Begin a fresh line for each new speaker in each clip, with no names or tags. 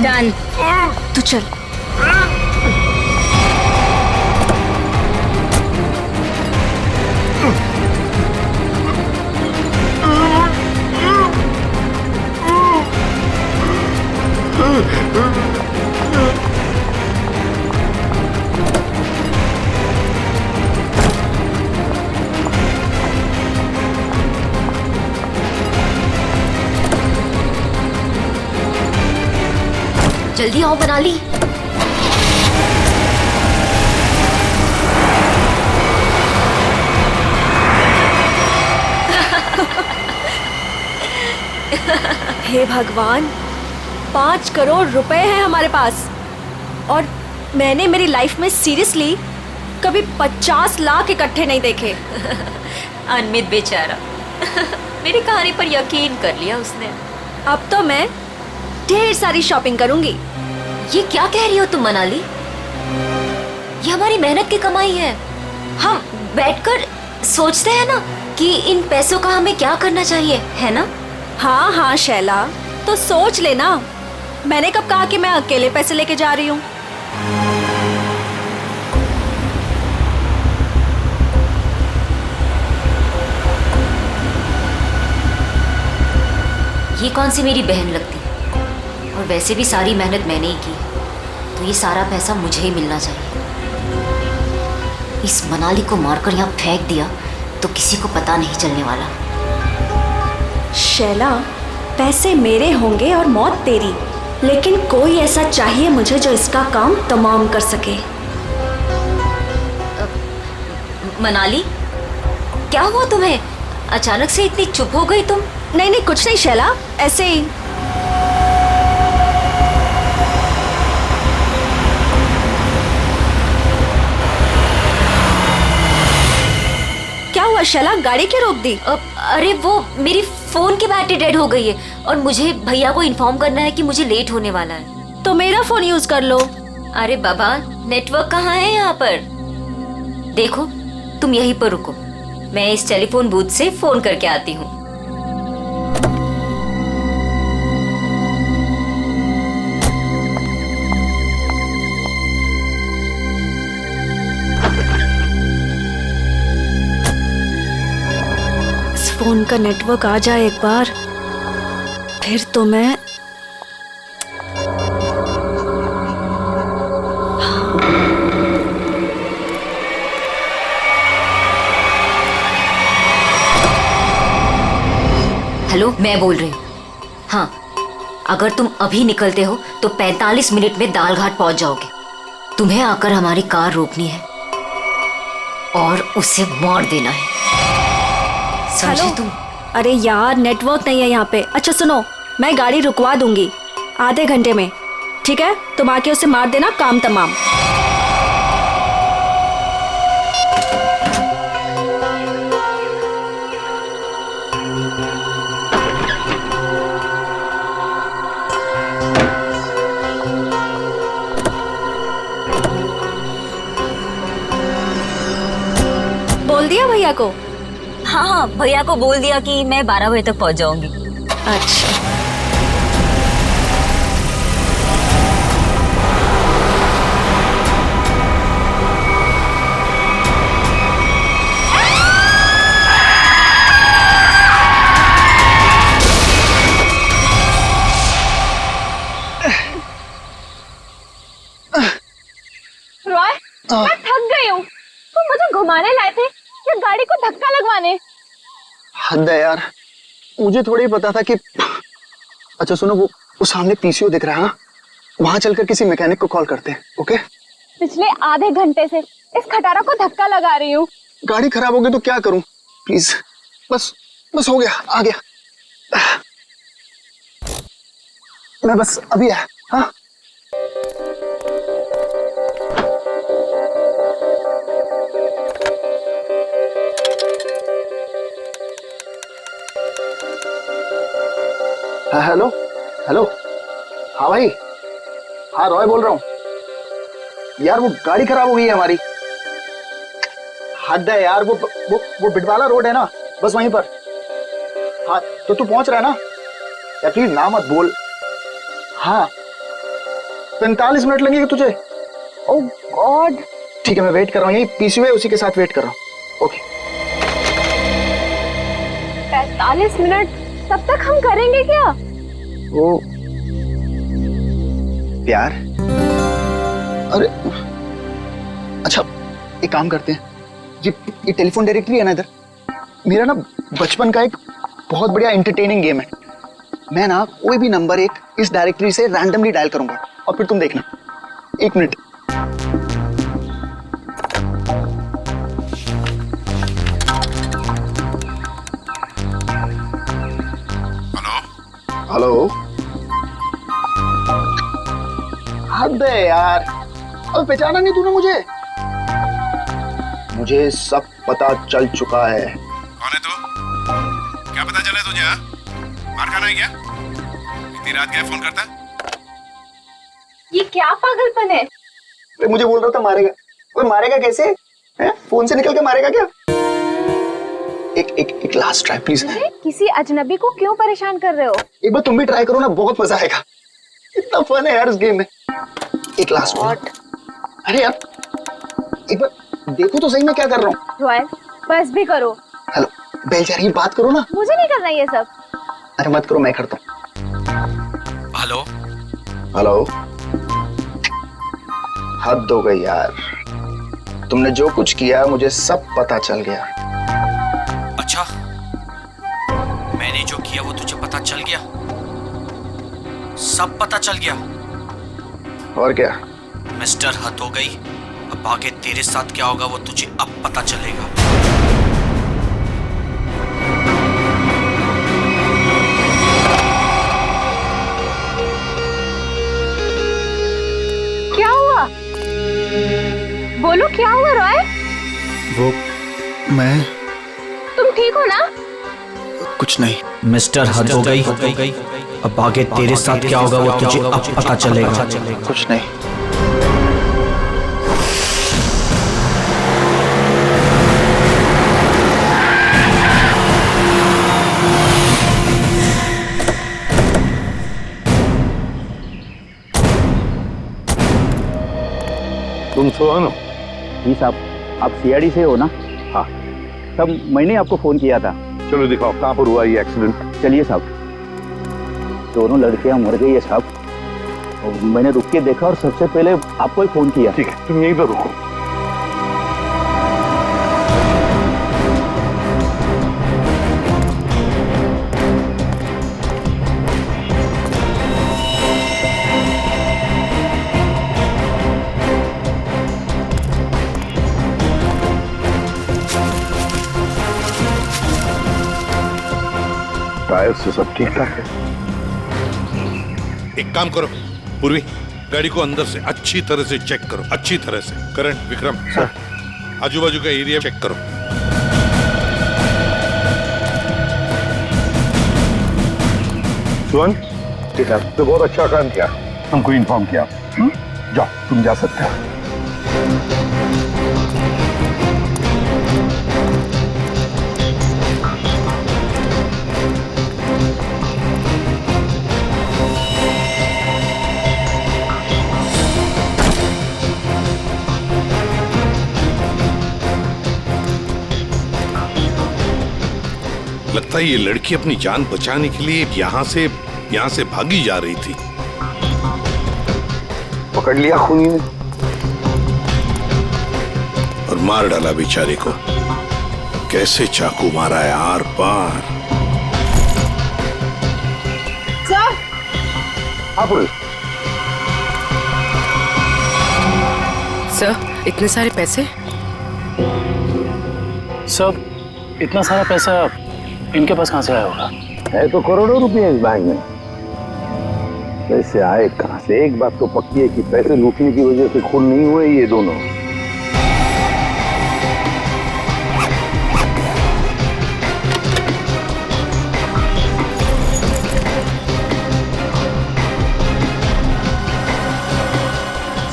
Done, तू चल।
जल्दी आओ मनाली।
हे भगवान, 5 करोड़ रुपए हैं हमारे पास और मैंने मेरी लाइफ में सीरियसली कभी 50 लाख इकट्ठे नहीं देखे।
अनमित बेचारा मेरी कहानी पर यकीन कर लिया उसने।
अब तो मैं ढेर सारी शॉपिंग करूंगी।
ये क्या कह रही हो तुम मनाली? ये हमारी मेहनत की कमाई है। हम बैठकर सोचते हैं ना कि इन पैसों का हमें क्या करना चाहिए, है ना?
हाँ हाँ शैला, तो सोच लेना। मैंने कब कहा कि मैं अकेले पैसे लेके जा रही हूँ?
ये कौन सी मेरी बहन लगती है? और वैसे भी सारी मेहनत मैंने ही की, तो ये सारा पैसा मुझे ही मिलना चाहिए। इस मनाली को मारकर यहाँ फेंक दिया तो किसी को पता नहीं चलने वाला।
शैला, पैसे मेरे होंगे और मौत तेरी, लेकिन कोई ऐसा चाहिए मुझे जो इसका काम तमाम कर सके।
मनाली, क्या हुआ तुम्हें? अचानक से इतनी चुप हो गई तुम?
नहीं नहीं, कुछ नहीं शैला, ऐसे ही। क्या हुआ शैला, गाड़ी क्यों रोक दी?
अरे वो मेरी फोन की बैटरी डेड हो गई है और मुझे भैया को इन्फॉर्म करना है कि मुझे लेट होने वाला है।
तो मेरा फोन यूज कर लो।
अरे बाबा, नेटवर्क कहाँ है यहाँ पर? देखो, तुम यहीं पर रुको, मैं इस टेलीफोन बूथ से फोन करके आती हूँ।
फोन का नेटवर्क आ जाए एक बार, फिर तो मैं
हेलो, मैं बोल रही हूँ। हाँ, अगर तुम अभी निकलते हो तो 45 मिनट में दालघाट पहुंच जाओगे। तुम्हें आकर हमारी कार रोकनी है और उसे मार देना है, समझे तुम?
अरे यार, नेटवर्क नहीं है यहाँ पे। अच्छा सुनो, मैं गाड़ी रुकवा दूंगी आधे घंटे में, ठीक है? तुम आके उसे मार देना, काम तमाम। बोल दिया भैया को?
हाँ हाँ, भैया को बोल दिया कि मैं 12 बजे तक पहुंच जाऊंगी।
अच्छा।
रॉय, मैं थक गई हूँ। तुम मुझे घुमाने लाए थे या गाड़ी को धक्का लगवाने?
हद है यार, मुझे थोड़ी पता था कि। अच्छा सुनो, वो सामने पीसीओ दिख रहा है ना, वहां चलकर किसी मैकेनिक को कॉल करते हैं। ओके?
पिछले आधे घंटे से इस खटारा को धक्का लगा रही हूँ।
गाड़ी खराब हो गई तो क्या करूं? प्लीज, बस बस हो गया, आ गया मैं, बस अभी है। हाँ हेलो हेलो। हाँ भाई, हाँ रॉय बोल रहा हूँ यार। वो गाड़ी खराब हो गई है हमारी। हद है यार। वो बिटवाला रोड है ना, बस वहीं पर। हाँ तो तू पहुंच रहा है ना यार? प्लीज ना मत बोल। हाँ 45 मिनट लगेंगे तुझे।
ओह गॉड।
ठीक है मैं वेट कर रहा हूँ, यही पीसीयू है उसी के साथ वेट कर रहा हूँ। ओके
45 मिनट, तब तक हम करेंगे क्या?
वो प्यार। अरे अच्छा एक काम करते हैं, ये टेलीफोन डायरेक्टरी है ना इधर, मेरा ना बचपन का एक बहुत बढ़िया एंटरटेनिंग गेम है। मैं ना कोई भी नंबर एक इस डायरेक्टरी से रैंडमली डायल करूंगा और फिर तुम देखना। 1 मिनट। हेलो। हद है यार, अब पहचाना नहीं तूने मुझे? मुझे सब पता चल चुका है।
कौन है तू? क्या पता चला तुझे? हाँ? मार खाना है क्या? इतनी रात क्या फोन करता?
ये क्या पागलपन है?
मुझे बोल रहा था मारेगा। कोई मारेगा कैसे है? फोन से निकल के मारेगा क्या? एक लास्ट ट्राई प्लीज।
किसी अजनबी को क्यों परेशान कर रहे हो?
एक बार तुम भी ट्राई करो ना, बहुत मजा आएगा। इतना फन है यार इस गेम में। एक लास्ट वन। अरे यार एक बार देखो तो सही मैं क्या कर रहा हूँ।
रॉय बस भी करो।
हेलो बेल जा रही है, बात करो ना।
मुझे नहीं करना ये सब।
अरे मत करो, मैं करता हूँ।
Hello
hello. हद हो गई यार, तुमने जो कुछ किया मुझे सब पता चल गया।
अच्छा, मैंने जो किया वो तुझे पता चल गया? सब पता चल गया?
और क्या?
मिस्टर हद हो गई। अब आगे तेरे साथ क्या होगा वो तुझे अब पता चलेगा।
क्या हुआ? बोलो क्या हुआ रॉय?
वो मैं
तुम ठीक हो ना?
कुछ नहीं।
मिस्टर हद हो गई। अब आगे तेरे साथ क्या होगा वो तुझे अब पता चलेगा।
कुछ नहीं।
तुम सोहन हो? जी साहब, आप सीआईडी से हो ना? हाँ साहब, मैंने आपको फोन किया था।
चलो दिखाओ कहाँ पर हुआ ये एक्सीडेंट।
चलिए साहब। दोनों लड़कियां मर गई है साहब, और मैंने रुक के देखा और सबसे पहले आपको ही फोन किया।
ठीक है तुम यहीं पर रुको। टायर से सब ठीक ठाक है। एक काम करो पूर्वी, गाड़ी को अंदर से अच्छी तरह से चेक करो, अच्छी तरह से। करण, विक्रम सर, आजू बाजू का एरिया चेक करो। सुन, ठीक है, तो बहुत अच्छा काम किया, हमको इन्फॉर्म किया। जाओ तुम जा सकते हो। लगता है ये लड़की अपनी जान बचाने के लिए यहाँ से भागी जा रही थी। पकड़ लिया खूनी ने और मार डाला बेचारे को। कैसे चाकू मारा है आर पार।
सर,
सर इतने सारे पैसे?
सर इतना सारा पैसा इनके पास कहाँ से आया होगा?
है तो करोड़ों रुपए इस बैंक में। पैसे आए कहाँ से? एक बात तो पक्की है कि पैसे लूटने की वजह से खून नहीं हुए ये दोनों।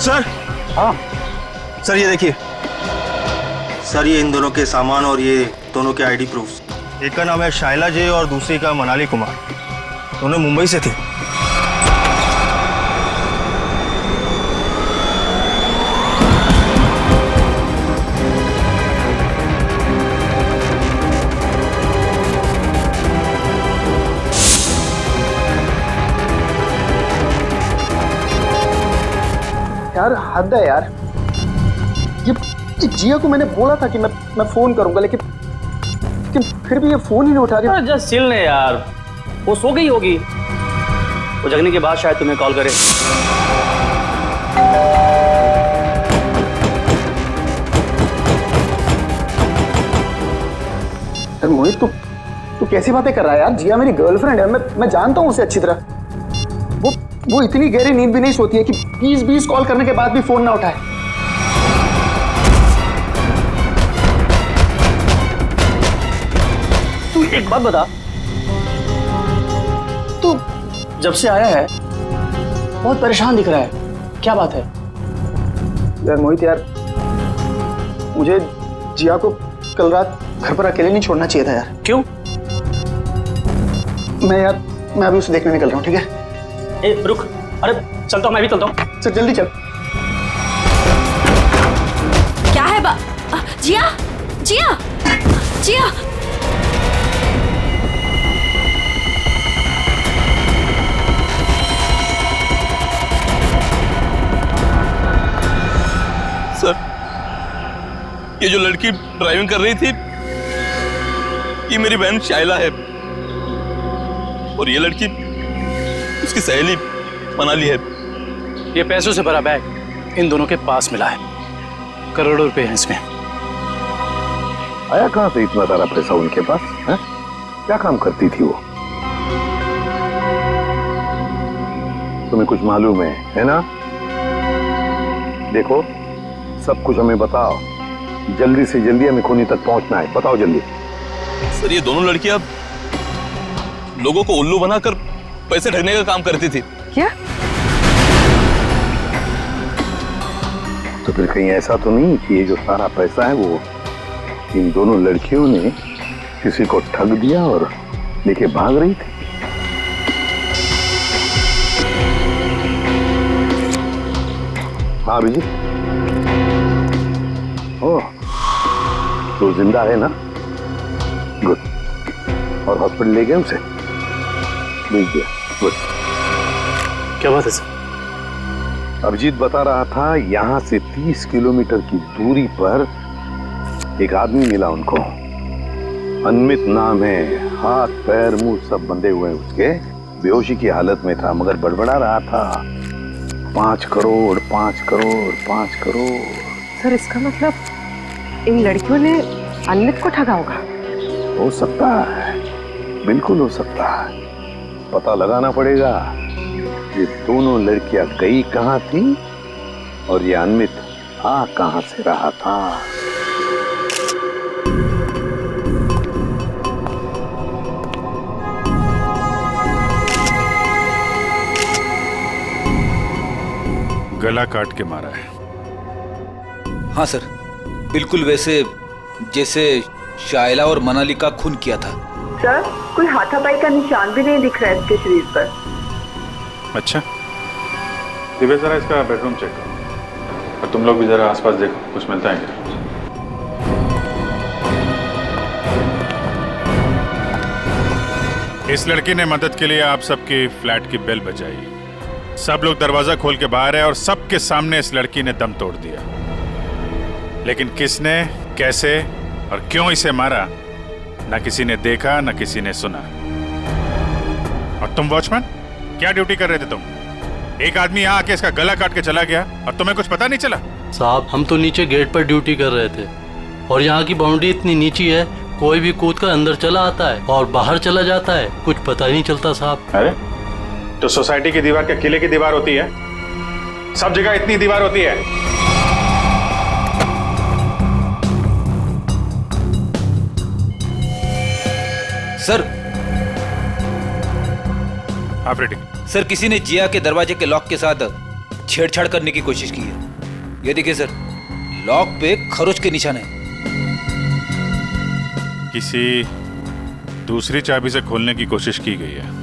सर।
हाँ
सर ये देखिए सर, ये इन दोनों के सामान और ये दोनों के आईडी प्रूफ। एक का नाम है शाइला जे और दूसरी का मनाली कुमार। दोनों मुंबई से थे।
यार हद है यार। ये जिया को मैंने बोला था कि मैं फोन करूंगा, लेकिन फिर भी ये फोन ही नहीं उठा रही।
जस्ट चिल ने यार, वो सो गई होगी। वो जगने के बाद शायद तुम्हें कॉल करे।
यार मोहित, तू कैसी बातें कर रहा है यार? जिया मेरी गर्लफ्रेंड है, मैं जानता हूँ उसे अच्छी तरह। वो इतनी गहरी नींद भी नहीं सोती है कि 20 कॉल करने के बाद भी फोन ना उठाए।
तू एक बात बता, तू जब से आया है बहुत परेशान दिख रहा है, क्या बात है?
यार मोहित यार, मुझे जिया को कल रात घर पर अकेले नहीं छोड़ना चाहिए था यार।
क्यों?
मैं अभी उसे देखने निकल रहा हूँ, ठीक है?
ए रुक, अरे चलता हूँ, मैं भी चलता हूँ।
चल जल्दी चल।
क्या है जिया जिया जिया।
सर, ये जो लड़की ड्राइविंग कर रही थी ये मेरी बहन शाइला है, और ये लड़की उसकी सहेली मनाली है।
ये पैसों से भरा बैग इन दोनों के पास मिला है, करोड़ों रुपए हैं इसमें।
आया कहाँ से इतना सारा पैसा उनके पास है? क्या काम करती थी वो? तुम्हें कुछ मालूम है ना? देखो, सब कुछ हमें बताओ, जल्दी से जल्दी हमें खूनी तक पहुंचना है। बताओ जल्दी।
सर, ये दोनों लड़कियां लोगों को उल्लू बनाकर पैसे ठगने का काम करती थी।
क्या?
तो फिर कहीं ऐसा तो नहीं कि ये जो सारा पैसा है वो इन दोनों लड़कियों ने किसी को ठग दिया और लेके भाग रही थी? हाँ अभिजीत, ओह, तो जिंदा है ना? गुड। और हॉस्पिटल ले गए उसे? भेज दिया। गुड।
क्या बात है सर?
अभिजीत बता रहा था यहाँ से 30 किलोमीटर की दूरी पर एक आदमी मिला उनको। अनमित नाम है, हाथ पैर मुंह सब बंधे हुए उसके, बेहोशी की हालत में था मगर बड़बड़ा रहा था 5 करोड़ 5 करोड़ 5 करोड़।
सर, इसका मतलब इन लड़कियों ने अनमित को ठगा होगा।
हो सकता है, बिल्कुल हो सकता है। पता लगाना पड़ेगा ये दोनों लड़कियां गई कहाँ थी और ये अनमित आ कहाँ से रहा था।
गला काट के मारा है।
हाँ सर, बिल्कुल वैसे जैसे शाइला और मनाली का खून किया था।
सर, कोई हाथापाई का निशान भी नहीं दिख रहा है इसके शरीर पर।
अच्छा, दिव्या जरा इसका बेडरूम चेक करो और तुम लोग भी जरा आसपास देखो, कुछ मिलता है क्या? इस लड़की ने मदद के लिए आप सबकी फ्लैट की बेल बजाई। सब लोग दरवाजा खोल के बाहर है और सबके सामने इस लड़की ने दम तोड़ दिया। लेकिन किसने, कैसे और क्यों इसे मारा, ना किसी ने देखा ना किसी ने सुना। और तुम वॉचमैन, क्या ड्यूटी कर रहे थे तुम? एक आदमी यहाँ आके इसका गला काट के चला गया और तुम्हें कुछ पता नहीं चला?
साहब, हम तो नीचे गेट पर ड्यूटी कर रहे थे और यहाँ की बाउंड्री इतनी नीची है, कोई भी कूद कर अंदर चला आता है और बाहर चला जाता है, कुछ पता ही नहीं चलता साहब।
अरे तो सोसाइटी की दीवार क्या किले की दीवार होती है? सब जगह इतनी दीवार होती है?
सर,
ऑपरेटिंग
सर, किसी ने जिया के दरवाजे के लॉक के साथ छेड़छाड़ करने की कोशिश की है। ये देखिए सर, लॉक पे खरोच के निशान है।
किसी दूसरी चाबी से खोलने की कोशिश की गई है।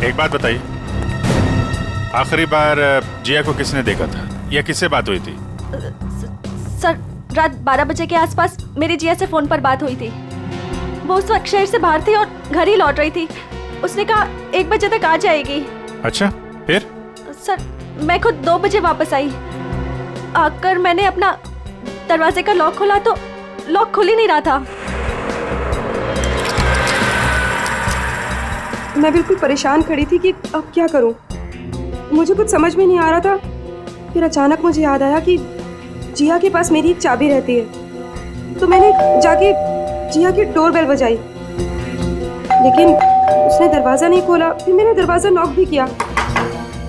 एक बात बताइए, आखिरी बार जिया को किसने देखा था या किससे बात हुई थी?
सर, रात 12 बजे के आसपास मेरी जिया से फोन पर बात हुई थी। वो उस वक्त शहर से बाहर थी और घर ही लौट रही थी। उसने कहा 1 बजे तक आ जाएगी।
अच्छा, फिर?
सर, मैं खुद 2 बजे वापस आई। आकर मैंने अपना दरवाजे का लॉक खोला तो लॉक खुल ही नहीं रहा था।
मैं बिल्कुल परेशान खड़ी थी कि अब क्या करूं। मुझे कुछ समझ में नहीं आ रहा था। फिर अचानक मुझे याद आया कि जिया के पास मेरी एक चाबी रहती है, तो मैंने जाके जिया की डोरबेल बजाई, लेकिन उसने दरवाजा नहीं खोला। फिर मैंने दरवाजा नॉक भी किया।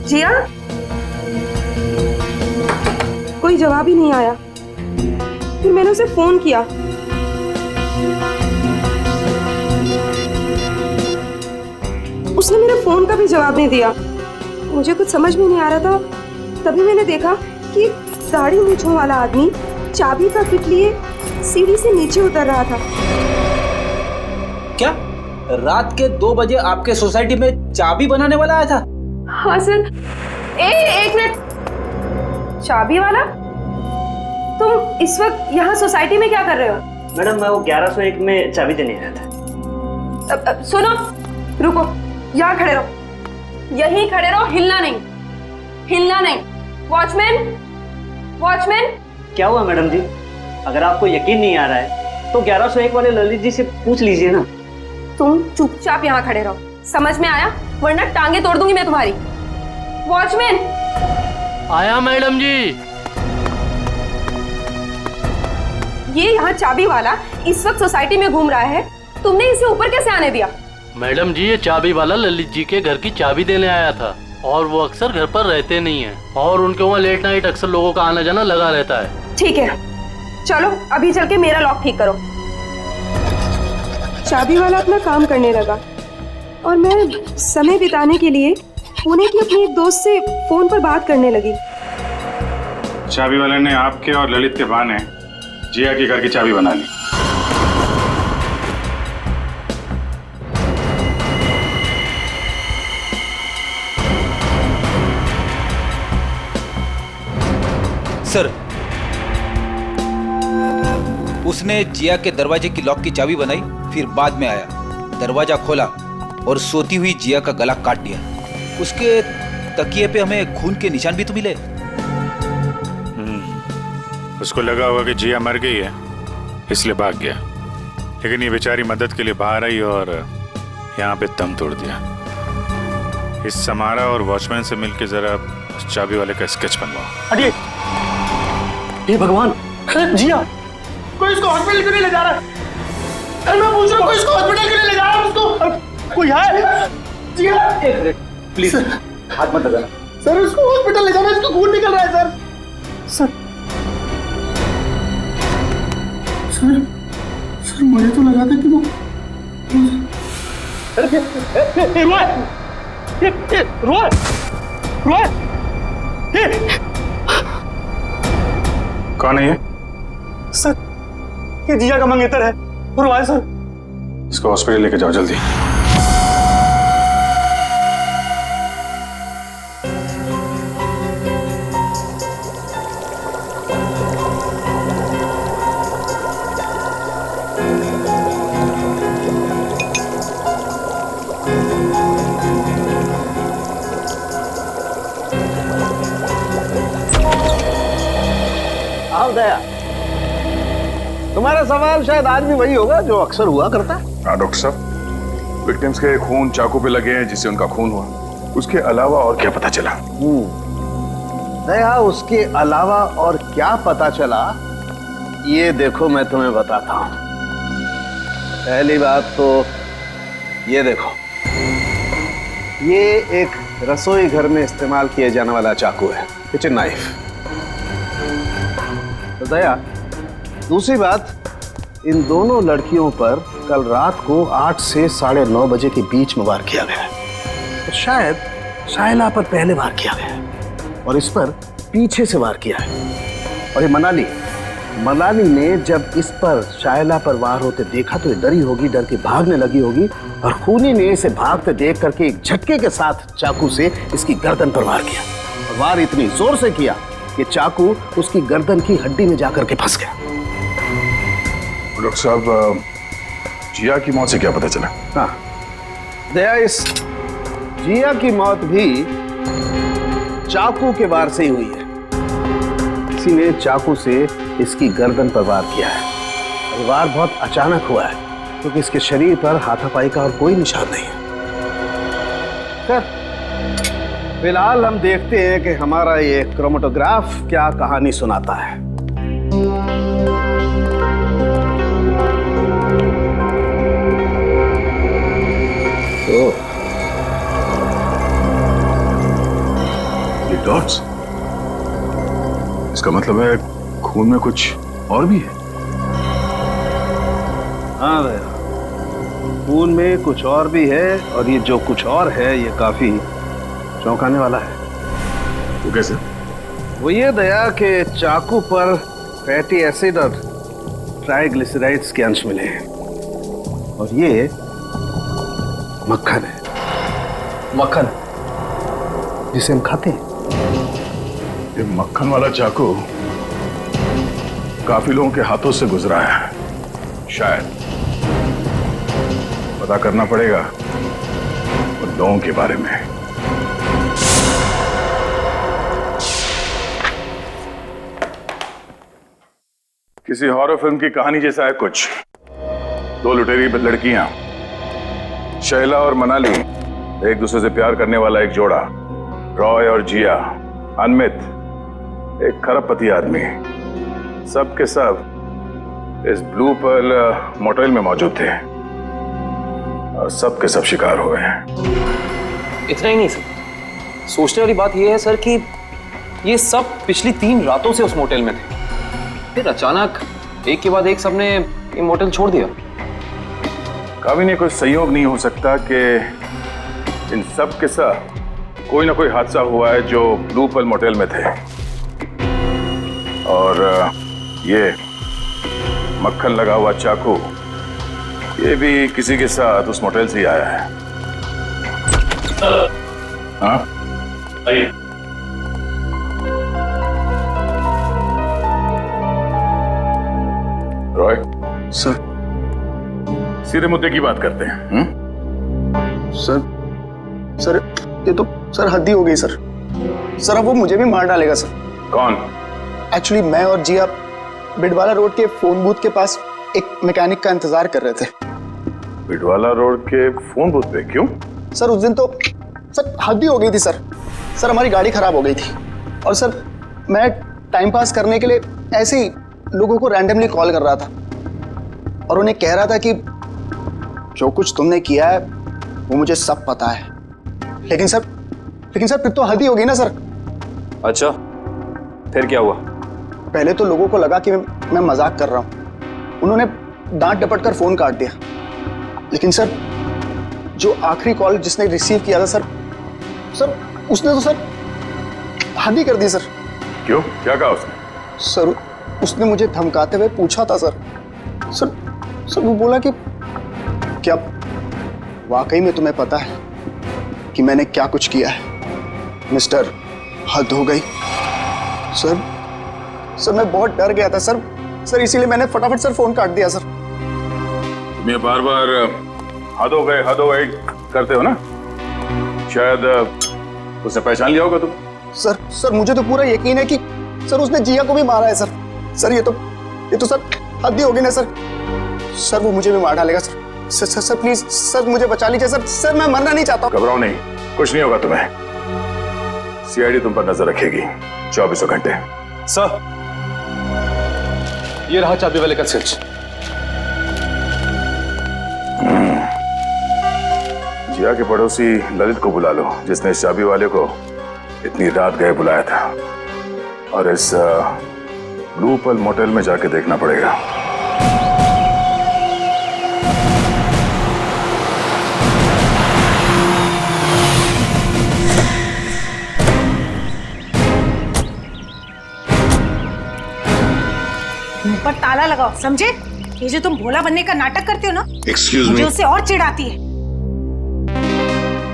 जिया, कोई जवाब ही नहीं आया। फिर मैंने उसे फोन किया। उसने मेरे फोन का भी जवाब नहीं दिया। मुझे कुछ समझ में नहीं आ रहा था। तभी मैंने देखा कि दाढ़ी मूंछों वाला आदमी चाबी का किट लिए सीढ़ी से नीचे उतर रहा था।
क्या रात के 2 बजे आपके सोसाइटी में चाबी बनाने वाला आया था?
हाँ सर। एक मिनट, चाबी वाला? तुम इस वक्त यहाँ सोसाइटी में क्या कर रहे हो?
मैडम, मैं वो 1101 में चाबी देने आया था।
सुनो, रुको, यहाँ खड़े रहो, यहीं खड़े रहो, हिलना नहीं, हिलना नहीं। Watchman, watchman.
क्या हुआ मैडम जी? अगर आपको यकीन नहीं आ रहा है तो 1101 वाले ललित जी से पूछ लीजिए ना।
तुम चुपचाप यहाँ खड़े रहो, समझ में आया? वरना टांगे तोड़ दूंगी मैं तुम्हारी। वॉचमैन।
आया मैडम जी।
ये यहाँ चाबी वाला इस वक्त सोसाइटी में घूम रहा है, तुमने इसे ऊपर कैसे आने दिया?
मैडम जी, ये चाबी वाला ललित जी के घर की चाबी देने आया था और वो अक्सर घर पर रहते नहीं हैं और उनके वहाँ लेट नाइट अक्सर लोगों का आना जाना लगा रहता है।
ठीक है, चलो अभी चल के मेरा लॉक ठीक करो। चाबी वाला अपना काम करने लगा और मैं समय बिताने के लिए पुणे की अपनी एक दोस्त से फोन पर बात करने लगी।
चाबी वाले ने आपके और ललित के बहाने जिया के घर की चाबी बना ली।
सर, उसने जिया के दरवाजे की लॉक की चाबी बनाई, फिर बाद में आया, दरवाजा खोला और सोती हुई जिया का गला काट दिया। उसके तकिए पे हमें खून के निशान भी तो मिले।
उसको लगा होगा कि जिया मर गई है, इसलिए भाग गया। लेकिन ये बेचारी मदद के लिए बाहर आई और यहाँ पे दम तोड़ दिया। इस समारा और वॉचमैन से मिलके जरा उस चाबी वाले का स्केच बनवाओ।
अरे हे भगवान, जिया कोई इसको हॉस्पिटल क्यों नहीं ले जा रहा? मैं पूछ रहा हूँ, कोई इसको हॉस्पिटल क्यों नहीं ले जा रहा? उसको कोई है? जिया, एक मिनट प्लीज, हाथ मत लगाना। सर, उसको हॉस्पिटल ले जाना, इसको खून निकल रहा है सर। सर मुझे तो लगा था कि वो
कौन है ये?
सर, ये जिया का मंगेतर है। रोए सर।
इसको हॉस्पिटल लेके जाओ जल्दी।
दया, तुम्हारा सवाल शायद आज भी वही होगा जो अक्सर हुआ करता है।
हाँ डॉक्टर साहब, विक्टिम्स के खून चाकू पे लगे हैं जिससे उनका खून हुआ, उसके अलावा और क्या पता चला?
दया, उसके अलावा और क्या पता चला, ये देखो मैं तुम्हें बताता हूं। पहली बात तो ये देखो, ये एक रसोई घर में इस्तेमाल किए जाने वाला चाकू है, किचन नाइफ। तो दया, दूसरी बात, इन दोनों लड़कियों पर कल रात को 8 से 9:30 बजे के बीच में वार किया गया है। तो शायद शाइला पर पहले वार किया गया है और इस पर पीछे से वार किया है। और ये मनाली ने जब इस पर शाइला पर वार होते देखा तो ये डरी होगी, डर के भागने लगी होगी और खूनी ने इसे भागते देख करके एक झटके के साथ चाकू से इसकी गर्दन पर वार किया। और वार इतनी जोर से किया कि चाकू उसकी गर्दन की हड्डी में जाकर के फंस गया।
डॉक्टर साहब, जिया की मौत से क्या पता चला?
हाँ दया, इस जिया की मौत भी चाकू के वार से ही हुई है। किसी ने चाकू से इसकी गर्दन पर वार किया है और वार बहुत अचानक हुआ है क्योंकि इसके शरीर पर हाथापाई का और कोई निशान नहीं है। फिलहाल हम देखते हैं कि हमारा ये क्रोमेटोग्राफ क्या कहानी सुनाता है।
तो ये डॉट्स, इसका मतलब है खून में कुछ और भी है।
हाँ भैया, खून में कुछ और भी है और ये जो कुछ और है ये काफी चौंकाने वाला है।
वो कैसे?
वो ये दया के चाकू पर फैटी एसिड और ट्राइग्लिसराइड्स के अंश मिले हैं और ये मक्खन है।
मक्खन
जिसे हम खाते हैं।
ये मक्खन वाला चाकू काफी लोगों के हाथों से गुजरा है। शायद पता करना पड़ेगा उन लोगों के बारे में। किसी हॉरर फिल्म की कहानी जैसा है कुछ। दो लुटेरी लड़कियां, शैला और मनाली, एक दूसरे से प्यार करने वाला एक जोड़ा, रॉय और जिया, अनमित, एक खरबपति आदमी, सब के सब इस ब्लू पर्ल मोटेल में मौजूद थे और सब के सब शिकार हुए हैं।
इतना ही नहीं सर, सोचने वाली बात यह है सर कि ये सब पिछली 3 रातों से उस मोटेल में थे, फिर अचानक एक के बाद एक सबने ये मोटेल छोड़ दिया।
कभी नहीं कोई संयोग नहीं हो सकता कि इन सब के साथ कोई ना कोई हादसा हुआ है जो ब्लू पर्ल मोटेल में थे और ये मक्खन लगा हुआ चाकू ये भी किसी के साथ उस मोटेल से ही आया है। हाँ आइए। रॉय
सर,
सीधे मुद्दे की बात करते हैं।
सर ये तो सर हद ही हो गई सर। सर अब वो मुझे भी मार डालेगा सर।
कौन?
एक्चुअली मैं और जिया बिडवाला रोड के फोन बूथ के पास एक मैकेनिक का इंतजार कर रहे थे।
बिडवाला रोड के फोन बूथ पे? क्यों?
सर उस दिन तो सर हद ही हो गई थी सर। सर हमारी गाड़ी खराब हो गई थी और सर मैं टाइम पास करने के लिए ऐसे ही लोगों को रैंडमली कॉल कर रहा था और उन्हें कह रहा था कि जो कुछ तुमने किया है वो मुझे सब पता है। लेकिन सर फिर तो हद ही होगी ना सर।
अच्छा, फिर क्या हुआ?
पहले तो लोगों को लगा कि मैं मजाक कर रहा हूँ। उन्होंने डांट डपट कर फोन काट दिया। लेकिन सर जो आखिरी कॉल जिसने रिसीव किया था सर उसने तो सर हद ही कर दी सर।
क्यों? क्या कहा उसने?
सर उसने मुझे धमकाते हुए पूछा था सर वो बोला कि क्या वाकई में तुम्हें पता है कि मैंने क्या कुछ किया है? मिस्टर, हद हो गई। सर मैं बहुत डर गया था सर इसीलिए मैंने फटाफट सर फोन काट दिया सर।
तुम ये बार बार हद हो गए करते हो ना? शायद उसने पहचान लिया होगा तुम।
सर मुझे तो पूरा यकीन है कि सर उसने जिया को भी मारा है सर ये तो सर हद ही होगी ना सर वो मुझे भी मार डालेगा सर प्लीज सर मुझे बचा लीजिए सर मैं मरना नहीं चाहता।
घबराओ नहीं, कुछ नहीं होगा तुम्हें। सीआईडी तुम पर नजर रखेगी 24 घंटे।
सर ये रहा चाबी वाले का स्विच।
जिया के पड़ोसी ललित को बुला लो जिसने इस चाबी वाले को इतनी रात गए बुलाया था और इस ब्लू पर्ल मोटेल में जाके देखना पड़ेगा।
पर ताला लगाओ, समझे? ये जो तुम भोला बनने का नाटक करते हो ना,
Excuse me?
मुझे उससे और चिढ़ाती है।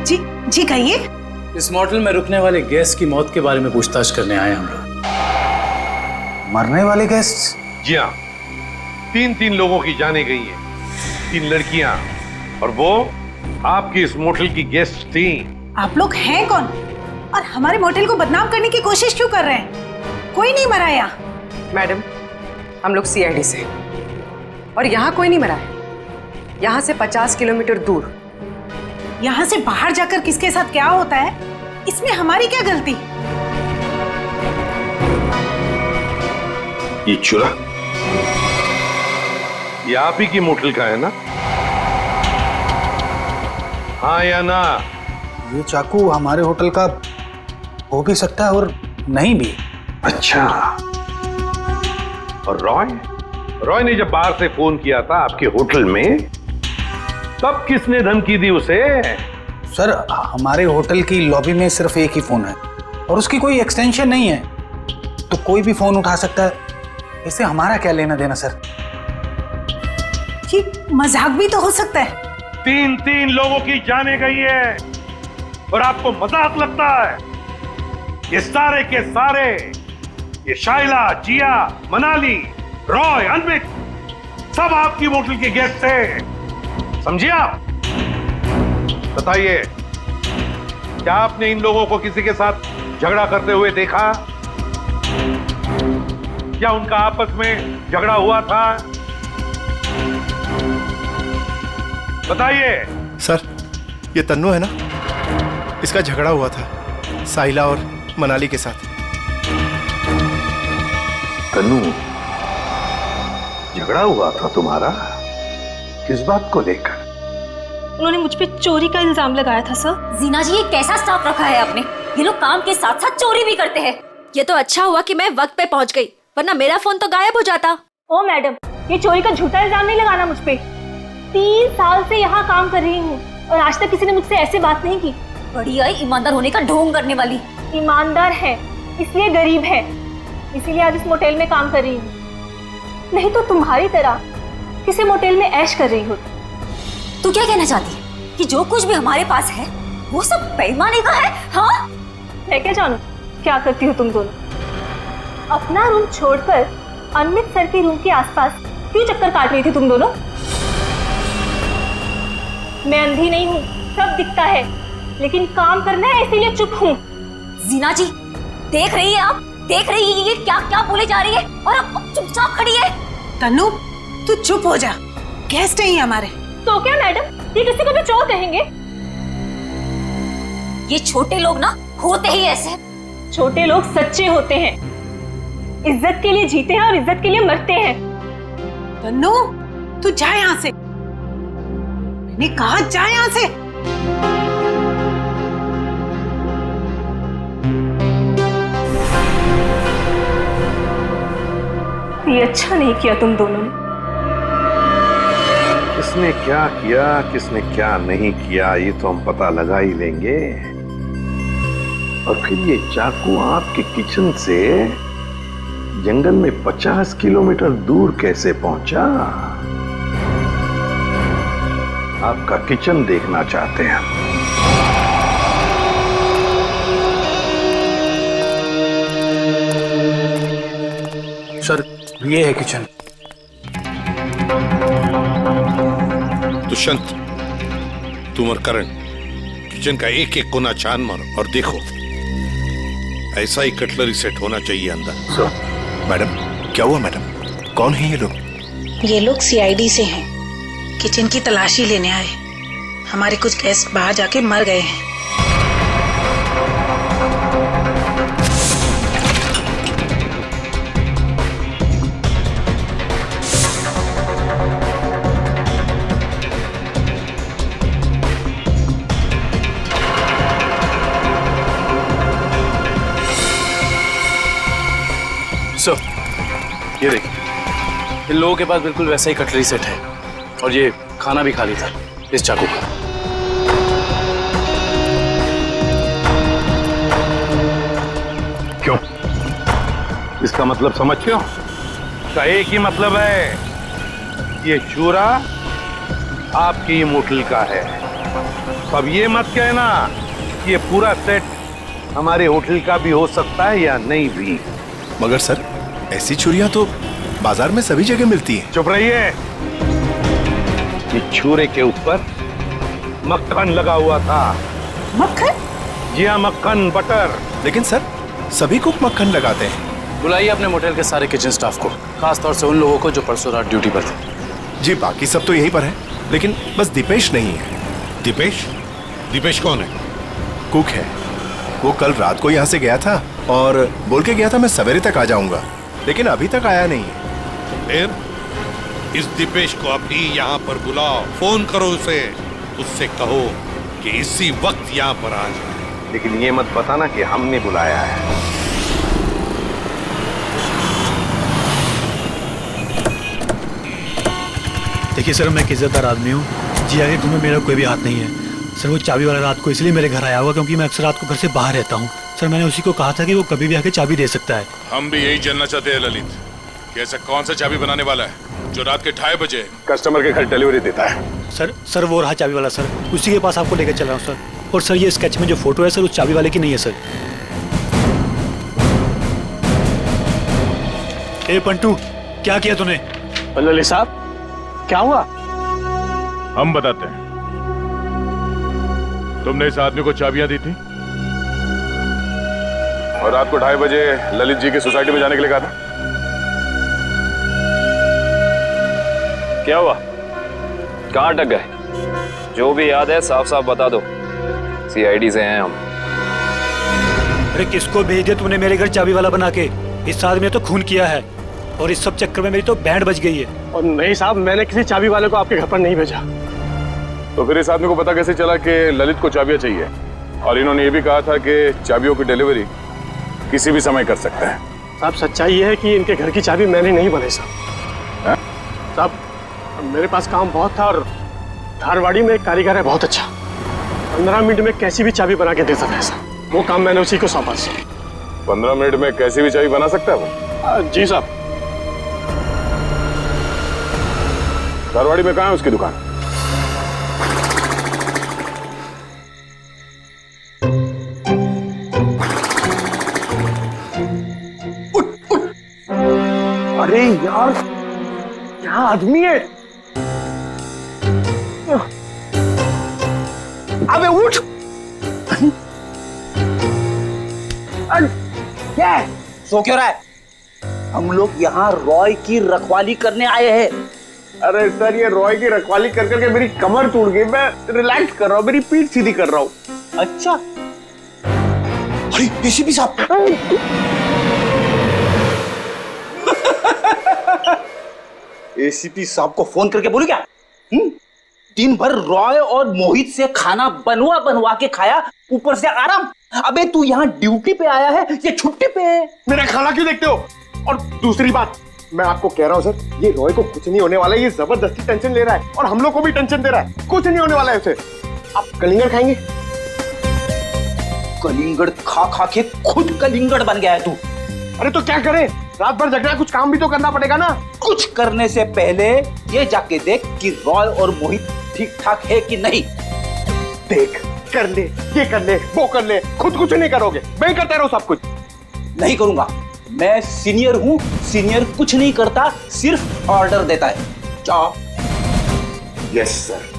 जी जी कहिए।
इस मोटल में रुकने वाले गेस्ट की मौत के बारे में पूछताछ करने आए हम लोग।
मरने वाले गेस्ट? जी हाँ, 3 लोगों की जाने गई है, 3 लड़कियां, और वो आपकी इस मोटल की गेस्ट थी।
आप लोग हैं कौन और हमारे मोटेल को बदनाम करने की कोशिश क्यों कर रहे हैं? कोई नहीं मरा यहाँ।
मैडम, हम लोग सीआईडी से, और यहाँ कोई नहीं मरा है। यहाँ से 50 किलोमीटर दूर।
यहाँ से बाहर जाकर किसके साथ क्या होता है, इसमें हमारी क्या गलती?
ये चुरा ये आप ही की मोटल का है ना? हाँ या ना?
ये चाकू हमारे होटल का हो भी सकता है और नहीं भी।
अच्छा, और रॉय ने जब बाहर से फोन किया था आपके होटल में, तब किसने धमकी दी उसे?
सर, हमारे होटल की लॉबी में सिर्फ एक ही फोन है और उसकी कोई एक्सटेंशन नहीं है, तो कोई भी फोन उठा सकता है। इससे हमारा क्या लेना देना सर?
ये मजाक भी तो हो सकता है।
3 लोगों की जाने गई है और आपको मजाक लगता है? ये सारे के सारे, ये शाइला, जिया, मनाली, रॉय, अनविक, सब आपकी मोटल के गेस्ट थे, समझिए आप? बताइए, क्या आपने इन लोगों को किसी के साथ झगड़ा करते हुए देखा? क्या उनका आपस में झगड़ा हुआ था? बताइए।
सर, ये तन्नू है ना, इसका झगड़ा हुआ था साहिला और मनाली के साथ।
तन्नू, झगड़ा हुआ था तुम्हारा? किस बात को लेकर?
उन्होंने मुझ पे चोरी का इल्जाम लगाया था सर।
जीना जी, ये कैसा स्टाफ रखा है आपने? ये लोग काम के साथ साथ चोरी भी करते हैं।
ये तो अच्छा हुआ कि मैं वक्त पे पहुंच गई, वरना मेरा फोन तो गायब हो जाता।
ओ मैडम, ये चोरी का झूठा इल्जाम नहीं लगाना मुझ पे। 3 साल से यहाँ काम कर रही हूँ और आज तक किसी ने मुझसे ऐसे बात नहीं की।
बड़ी आई ईमानदार होने का ढोंग करने वाली।
ईमानदार है इसलिए गरीब है, इसीलिए आज इस मोटेल में काम कर रही हूँ, नहीं तो तुम्हारी तरह किसी मोटेल में ऐश कर रही होती।
तू क्या कहना चाहती है कि जो कुछ भी हमारे पास है वो सब बेईमानी का है? हाँ,
मैं क्या जानूं क्या करती हो तुम दोनों? अपना रूम छोड़कर अमित सर के रूम के आसपास क्यों चक्कर काट रही थी तुम दोनों? मैं अंधी नहीं हूँ, सब दिखता है, लेकिन काम करना है इसीलिए चुप हूँ।
जीना जी, देख रही है आप? देख रही है ये क्या क्या बोले जा रही है और अब चुपचाप खड़ी है।
तन्नू, तू चुप हो जा, गेस्ट है हमारे।
तो क्या मैडम, ये किसी को भी चोर कहेंगे?
ये छोटे लोग ना होते ही ऐसे।
छोटे लोग सच्चे होते हैं, इज्जत के लिए जीते हैं और इज्जत के लिए मरते हैं।
तन्नू, तू जा यहाँ से, मैंने कहा जा यहाँ से।
ये अच्छा नहीं किया तुम दोनों ने।
किसने क्या किया, किसने क्या नहीं किया, ये तो हम पता लगा ही लेंगे। और फिर ये चाकू आपके किचन से जंगल में 50 किलोमीटर दूर कैसे पहुंचा? आपका किचन देखना चाहते हैं।
सर, ये है किचन।
दुष्यंत, तुम और करण किचन का एक एक कोना छान मारो और देखो, ऐसा ही कटलरी सेट होना चाहिए अंदर।
मैडम, क्या हुआ मैडम? कौन है ये लोग?
ये लोग सीआईडी से हैं, किचन की तलाशी लेने आए। हमारे कुछ गेस्ट बाहर जाके मर गए हैं।
ये देखिए, इन लोगों के पास बिल्कुल वैसा ही कटलरी सेट है और ये खाना भी खाली था इस चाकू का।
क्यों? इसका मतलब समझते हो? इसका एक ही मतलब है, ये चूरा आपकी होटल का है। अब ये मत कहना कि ये पूरा सेट हमारे होटल का भी हो सकता है या नहीं भी।
मगर सर, ऐसी छुरियां तो बाजार में सभी जगह मिलती हैं।
चुप रहिए। ये छुरे के ऊपर मक्खन लगा हुआ था।
मक्खन?
जी हाँ, मक्खन, बटर।
लेकिन सर, सभी कुक मक्खन लगाते हैं।
बुलाइए अपने मोटेल के सारे किचन स्टाफ को, खास तौर से उन लोगों को जो परसों रात ड्यूटी पर थे।
जी, बाकी सब तो यहीं पर है, लेकिन बस दीपेश नहीं है।
दीपेश? दीपेश कौन है?
कुक है। वो कल रात को यहाँ से गया था और बोल के गया था मैं सवेरे तक आ जाऊंगा, लेकिन अभी तक आया नहीं है।
फिर इस दीपेश को अभी यहाँ पर बुलाओ, फोन करो उसे, उससे कहो कि इसी वक्त यहाँ पर आ जाए।
लेकिन ये मत बताना कि हमने बुलाया है।
देखिए सर, मैं एक इज्जतदार आदमी हूँ। जी आगे घर में मेरा कोई भी हाथ नहीं है सर। वो चाबी वाला रात को इसलिए मेरे घर आया हुआ क्योंकि मैं अक्सर रात को घर से बाहर रहता हूँ सर। मैंने उसी को कहा था कि वो कभी भी आके चाबी दे सकता है।
हम भी यही जानना चाहते हैं ललित, कि ऐसा कौन सा चाबी बनाने वाला है जो रात के 2:30 बजे
कस्टमर के घर डिलीवरी देता है।
सर वो रहा चाबी वाला सर, उसी के पास आपको लेकर चल रहा हूँ सर। और सर, ये स्केच में जो फोटो है सर, उस चाबी वाले की नहीं है सर। ए पंटू, क्या किया तूने?
ललित साहब, क्या हुआ?
हम बताते हैं। तुमने इस आदमी को चाबियां दी थी और रात को 2:30 बजे ललित जी की सोसाइटी में जाने के लिए कहा था।
क्या हुआ? कहाँ अटक गए? जो भी याद है साफ साफ बता दो। सीआईडी से हैं हम।
अरे किसको भेज दिया तूने मेरे घर चाबी वाला बना के? इस आदमी ने तो खून किया है और इस सब चक्कर में मेरी तो बैंड बज गई है।
और नहीं साहब, मैंने किसी चाबी वाले को आपके घर पर नहीं भेजा।
तो फिर इस आदमी को पता कैसे चला कि ललित को चाबियां चाहिए? और इन्होंने ये भी कहा था कि चाबियों की डिलीवरी किसी भी समय कर सकते हैं।
साहब, सच्चाई ये है कि इनके घर की चाबी मैंने नहीं बनाई साहब। साहब, मेरे पास काम बहुत था और धारवाड़ी में एक कारीगर है बहुत अच्छा, 15 मिनट में कैसी भी चाबी बना के दे सकता है साहब। वो काम मैंने उसी को सौंपा।
15 मिनट में कैसी भी चाबी बना सकता है वो?
जी साहब।
धारवाड़ी में कहाँ है उसकी दुकान?
अरे यार, क्या आदमी है? अबे उठ!
क्या है? सो क्यों रहा है? हम लोग यहाँ रॉय की रखवाली करने आए हैं।
अरे सर, ये रॉय की रखवाली कर करके मेरी कमर टूट गई। मैं रिलैक्स कर रहा हूँ, मेरी पीठ सीधी कर रहा हूँ।
अच्छा। अरे एसीपी साहब! एसीपी साहब को फोन करके बोलू क्या? दिन भर रॉय और मोहित से खाना बनवा बनवा के खाया, ऊपर से आराम। अबे तू यहाँ ड्यूटी पे आया है या छुट्टी पे है?
मेरा खाना क्यों देखते हो? और दूसरी बात, मैं आपको कह रहा हूँ सर, ये रॉय को कुछ नहीं होने वाला है। ये जबरदस्ती टेंशन ले रहा है और हम लोग को भी टेंशन दे रहा है। कुछ नहीं होने वाला है उसे। आप कलिंगड़ खाएंगे?
कलिंगड़ खा खा के खुद कलिंगड़ बन गया है तू।
अरे तो क्या करे? रात भर जग रहा है, कुछ काम भी तो करना पड़ेगा ना।
कुछ करने से पहले ये जाके देख कि रॉय और मोहित ठीक ठाक है कि नहीं।
देख, कर ले, ये कर ले, वो कर ले, खुद कुछ नहीं करोगे। मैं करता रहूं सब कुछ?
नहीं करूंगा। मैं सीनियर हूं, सीनियर कुछ नहीं करता, सिर्फ ऑर्डर देता है। जाओ।
Yes sir.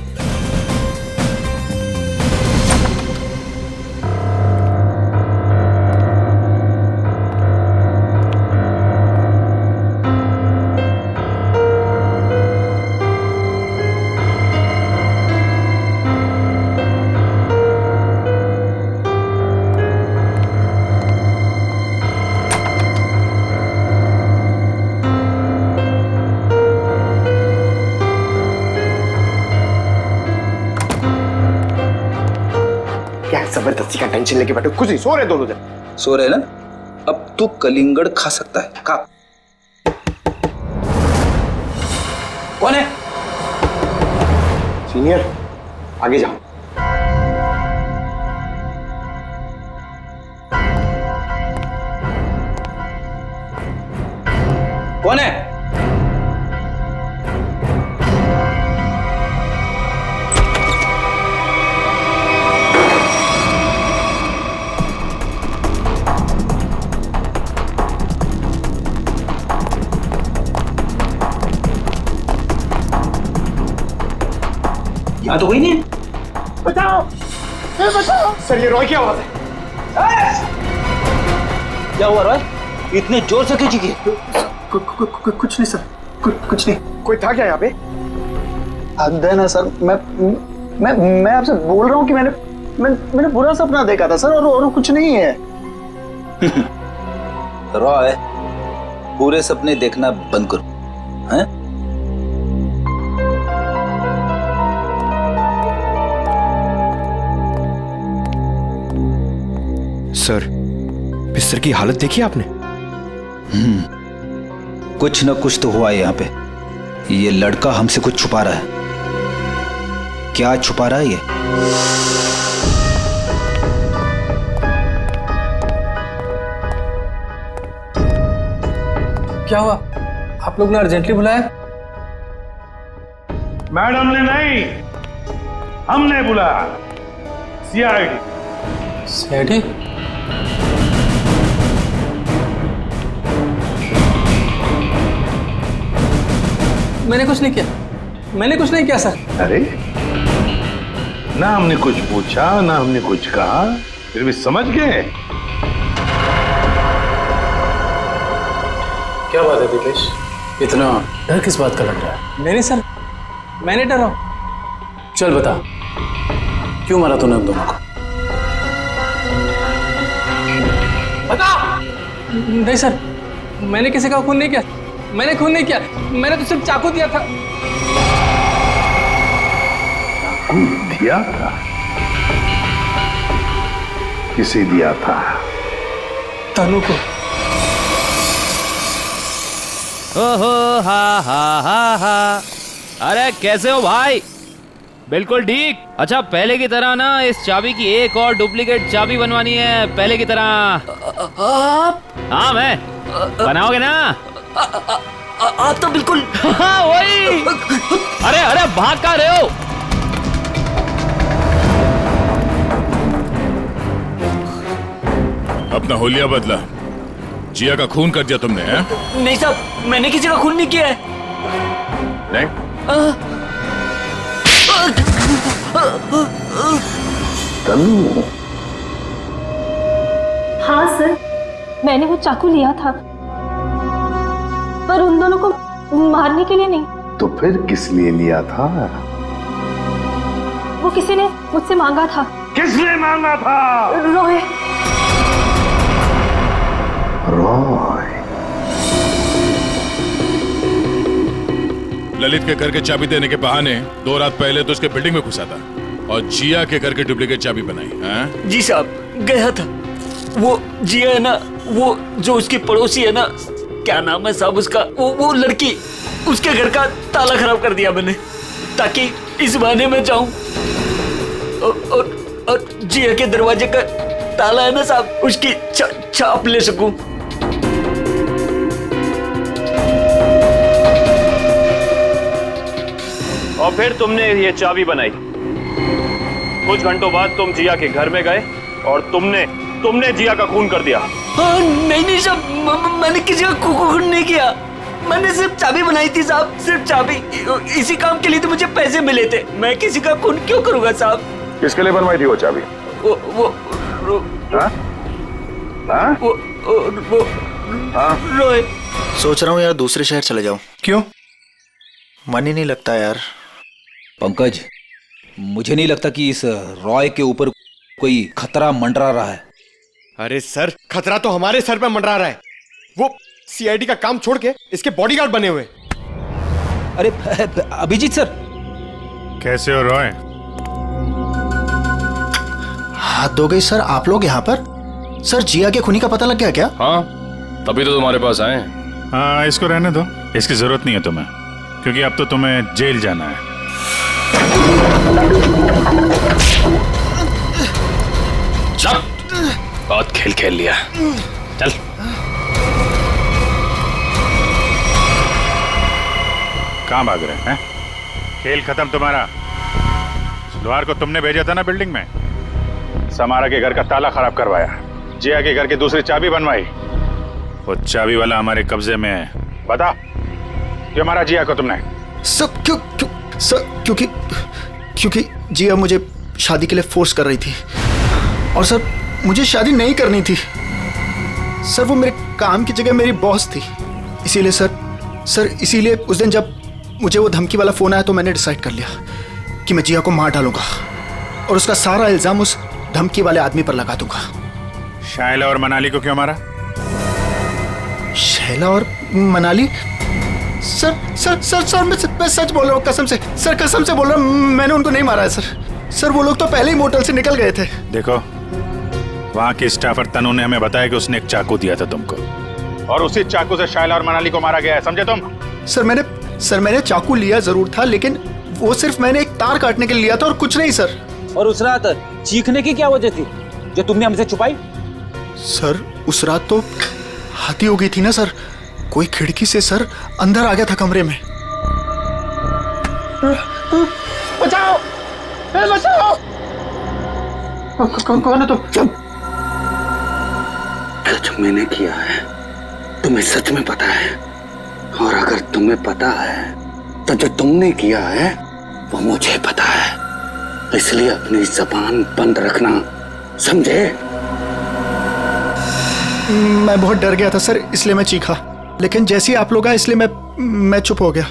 जबरदस्ती का टेंशन लेके बैठो, कुछ नहीं, सो रहे दोनों जन।
सो रहे ना? अब तू कलिंगड़ खा सकता है। खा। कौन है?
सीनियर, आगे जाओ।
कौन है?
तो कोई नहीं।
बचाओ, बचाओ। सर ये रॉय की आवाज है।
क्या हुआ रॉय? इतने जोर से क्यों चीखी?
कुछ नहीं सर, कुछ नहीं। कोई था क्या यहाँ पे?
हद है ना सर, मैं आपसे बोल रहा हूँ कि मैंने बुरा सपना देखा था सर, और कुछ नहीं है।
रॉय, पूरे सपने देखना बंद करो, हैं?
सर, बिस्तर की हालत देखी आपने?
कुछ न कुछ तो हुआ है यहाँ पे। ये लड़का हमसे कुछ छुपा रहा है। क्या छुपा रहा है ये?
क्या हुआ? आप लोग ने अर्जेंटली बुलाया?
मैडम ने नहीं, हमने बुलाया। सीआईडी।
सीआईडी? मैंने कुछ नहीं किया, मैंने कुछ नहीं किया सर।
अरे ना हमने कुछ पूछा, ना हमने कुछ कहा, फिर भी समझ गए।
क्या बात है दिपेश, इतना डर किस बात का लग रहा है? नहीं सर, मैंने डरा। चल बता, क्यों मारा तूने हम दोनों को? बता। नहीं सर, मैंने किसी का खून नहीं किया, मैंने खून नहीं किया, मैंने तो सिर्फ चाकू दिया था।
चाकू दिया था? किसे दिया था?
तनु को।
ओहो हा हा हा हा। अरे कैसे हो भाई? बिल्कुल ठीक। अच्छा पहले की तरह ना इस चाबी की एक और डुप्लीकेट चाबी बनवानी है, पहले की तरह।
आप?
हाँ मैं। बनाओगे ना?
आप तो बिल्कुल।
हाँ वही। अरे अरे भाग कहाँ रहे हो?
अपना होलिया बदला। जिया का खून कर दिया तुमने, हैं?
नहीं साहब, मैंने किसी का खून नहीं किया है।
नहीं?
तनु।
हाँ सर, मैंने वो चाकू लिया था, पर उन दोनों को मारने के लिए नहीं।
तो फिर किस लिए लिया था?
वो किसी ने मुझसे मांगा था।
किसने मांगा था?
रॉय।
रॉय।
ललित के घर के चाबी देने के बहाने 2 रात पहले तो उसके बिल्डिंग में घुसा था और जिया के घर के डुप्लीकेट चाबी बनाई। हैं?
जी साहब, गया था। वो जिया है ना, वो जो उसकी पड़ोसी है ना, क्या नाम है साहब उसका, वो लड़की, उसके घर का ताला खराब कर दिया मैंने, ताकि इस बहाने में जाऊं और जिया के दरवाजे का ताला है ना साहब, उसकी छाप ले सकूं।
और फिर तुमने ये चाबी बनाई। कुछ घंटों बाद तुम जिया के घर में गए और तुमने जिया का खून कर दिया।
नहीं साहब, मैंने किसी का खून नहीं किया, मैंने सिर्फ चाबी बनाई थी साहब, सिर्फ चाबी। इसी काम के लिए तो मुझे पैसे मिले थे, मैं किसी का खून क्यों करूंगा साहब?
किसके लिए बनवाई थी वो चाबी?
रोए। सोच रहा हूँ यार दूसरे शहर चले जाऊं। क्यों? मन ही नहीं लगता यार।
पंकज, मुझे नहीं लगता कि इस रॉय के ऊपर कोई खतरा मंडरा रहा है।
अरे सर, खतरा तो हमारे सर पे मंडरा रहा है। वो सीआईडी का काम छोड़ के इसके बॉडीगार्ड बने हुए।
अरे अभिजीत सर।
कैसे हो रॉय?
हाथ धो गई सर, आप लोग यहाँ पर? सर, जिया के खूनी का पता लग गया क्या?
हाँ, तभी तो तुम्हारे पास आए।
हाँ, इसको रहने दो, इसकी जरूरत नहीं है तुम्हें, क्योंकि अब तो तुम्हें जेल जाना है।
चल, बहुत खेल खेल लिया, चल।
कहाँ भाग रहे हैं? खेल खत्म तुम्हारा। लोहार को तुमने भेजा था ना बिल्डिंग में, समारा के घर का ताला खराब करवाया, जिया के घर की दूसरी चाबी बनवाई। वो चाबी वाला हमारे कब्जे में है। बता, क्यों मारा जिया को तुमने?
सब क्योंकि क्योंकि जिया मुझे शादी के लिए फोर्स कर रही थी और सर मुझे शादी नहीं करनी थी। सर वो मेरे काम की जगह मेरी बॉस थी, इसीलिए सर इसीलिए उस दिन जब मुझे वो धमकी वाला फोन आया तो मैंने डिसाइड कर लिया कि मैं जिया को मार डालूंगा और उसका सारा इल्जाम उस धमकी वाले आदमी पर लगा दूंगा।
शायला और मनाली को क्यों मारा?
शैला और मनाली? सर मैं सच बोल रहा हूँ, कसम से सर, कसम से बोल रहा हूँ, मैंने उनको नहीं मारा है सर। वो लोग तो पहले ही मोटल से निकल गए थे।
देखो, वहाँ के स्टाफर तनु ने हमें बताया कि उसने एक चाकू दिया था तुमको और उसी चाकू से शायला और मनाली को मारा गया है, समझे तुम?
सर मैंने चाकू लिया जरूर था, लेकिन वो सिर्फ मैंने एक तार काटने के लिए लिया था और कुछ नहीं सर।
और उस रात चीखने की क्या वजह थी जो तुमने हमसे छुपाई?
सर उस रात तो हाथी हो गई थी ना सर, कोई खिड़की से सर अंदर आ गया था कमरे में।
बचाओ, बचाओ! कौन है तुम?
जो मैंने किया है तुम्हें सच में पता है, और अगर तुम्हें पता है तो जो तुमने किया है वो मुझे पता है, इसलिए अपनी जबान बंद रखना, समझे?
मैं बहुत डर गया था सर, इसलिए मैं चीखा, लेकिन जैसे ही आप लोग आए इसलिए मैं चुप हो गया।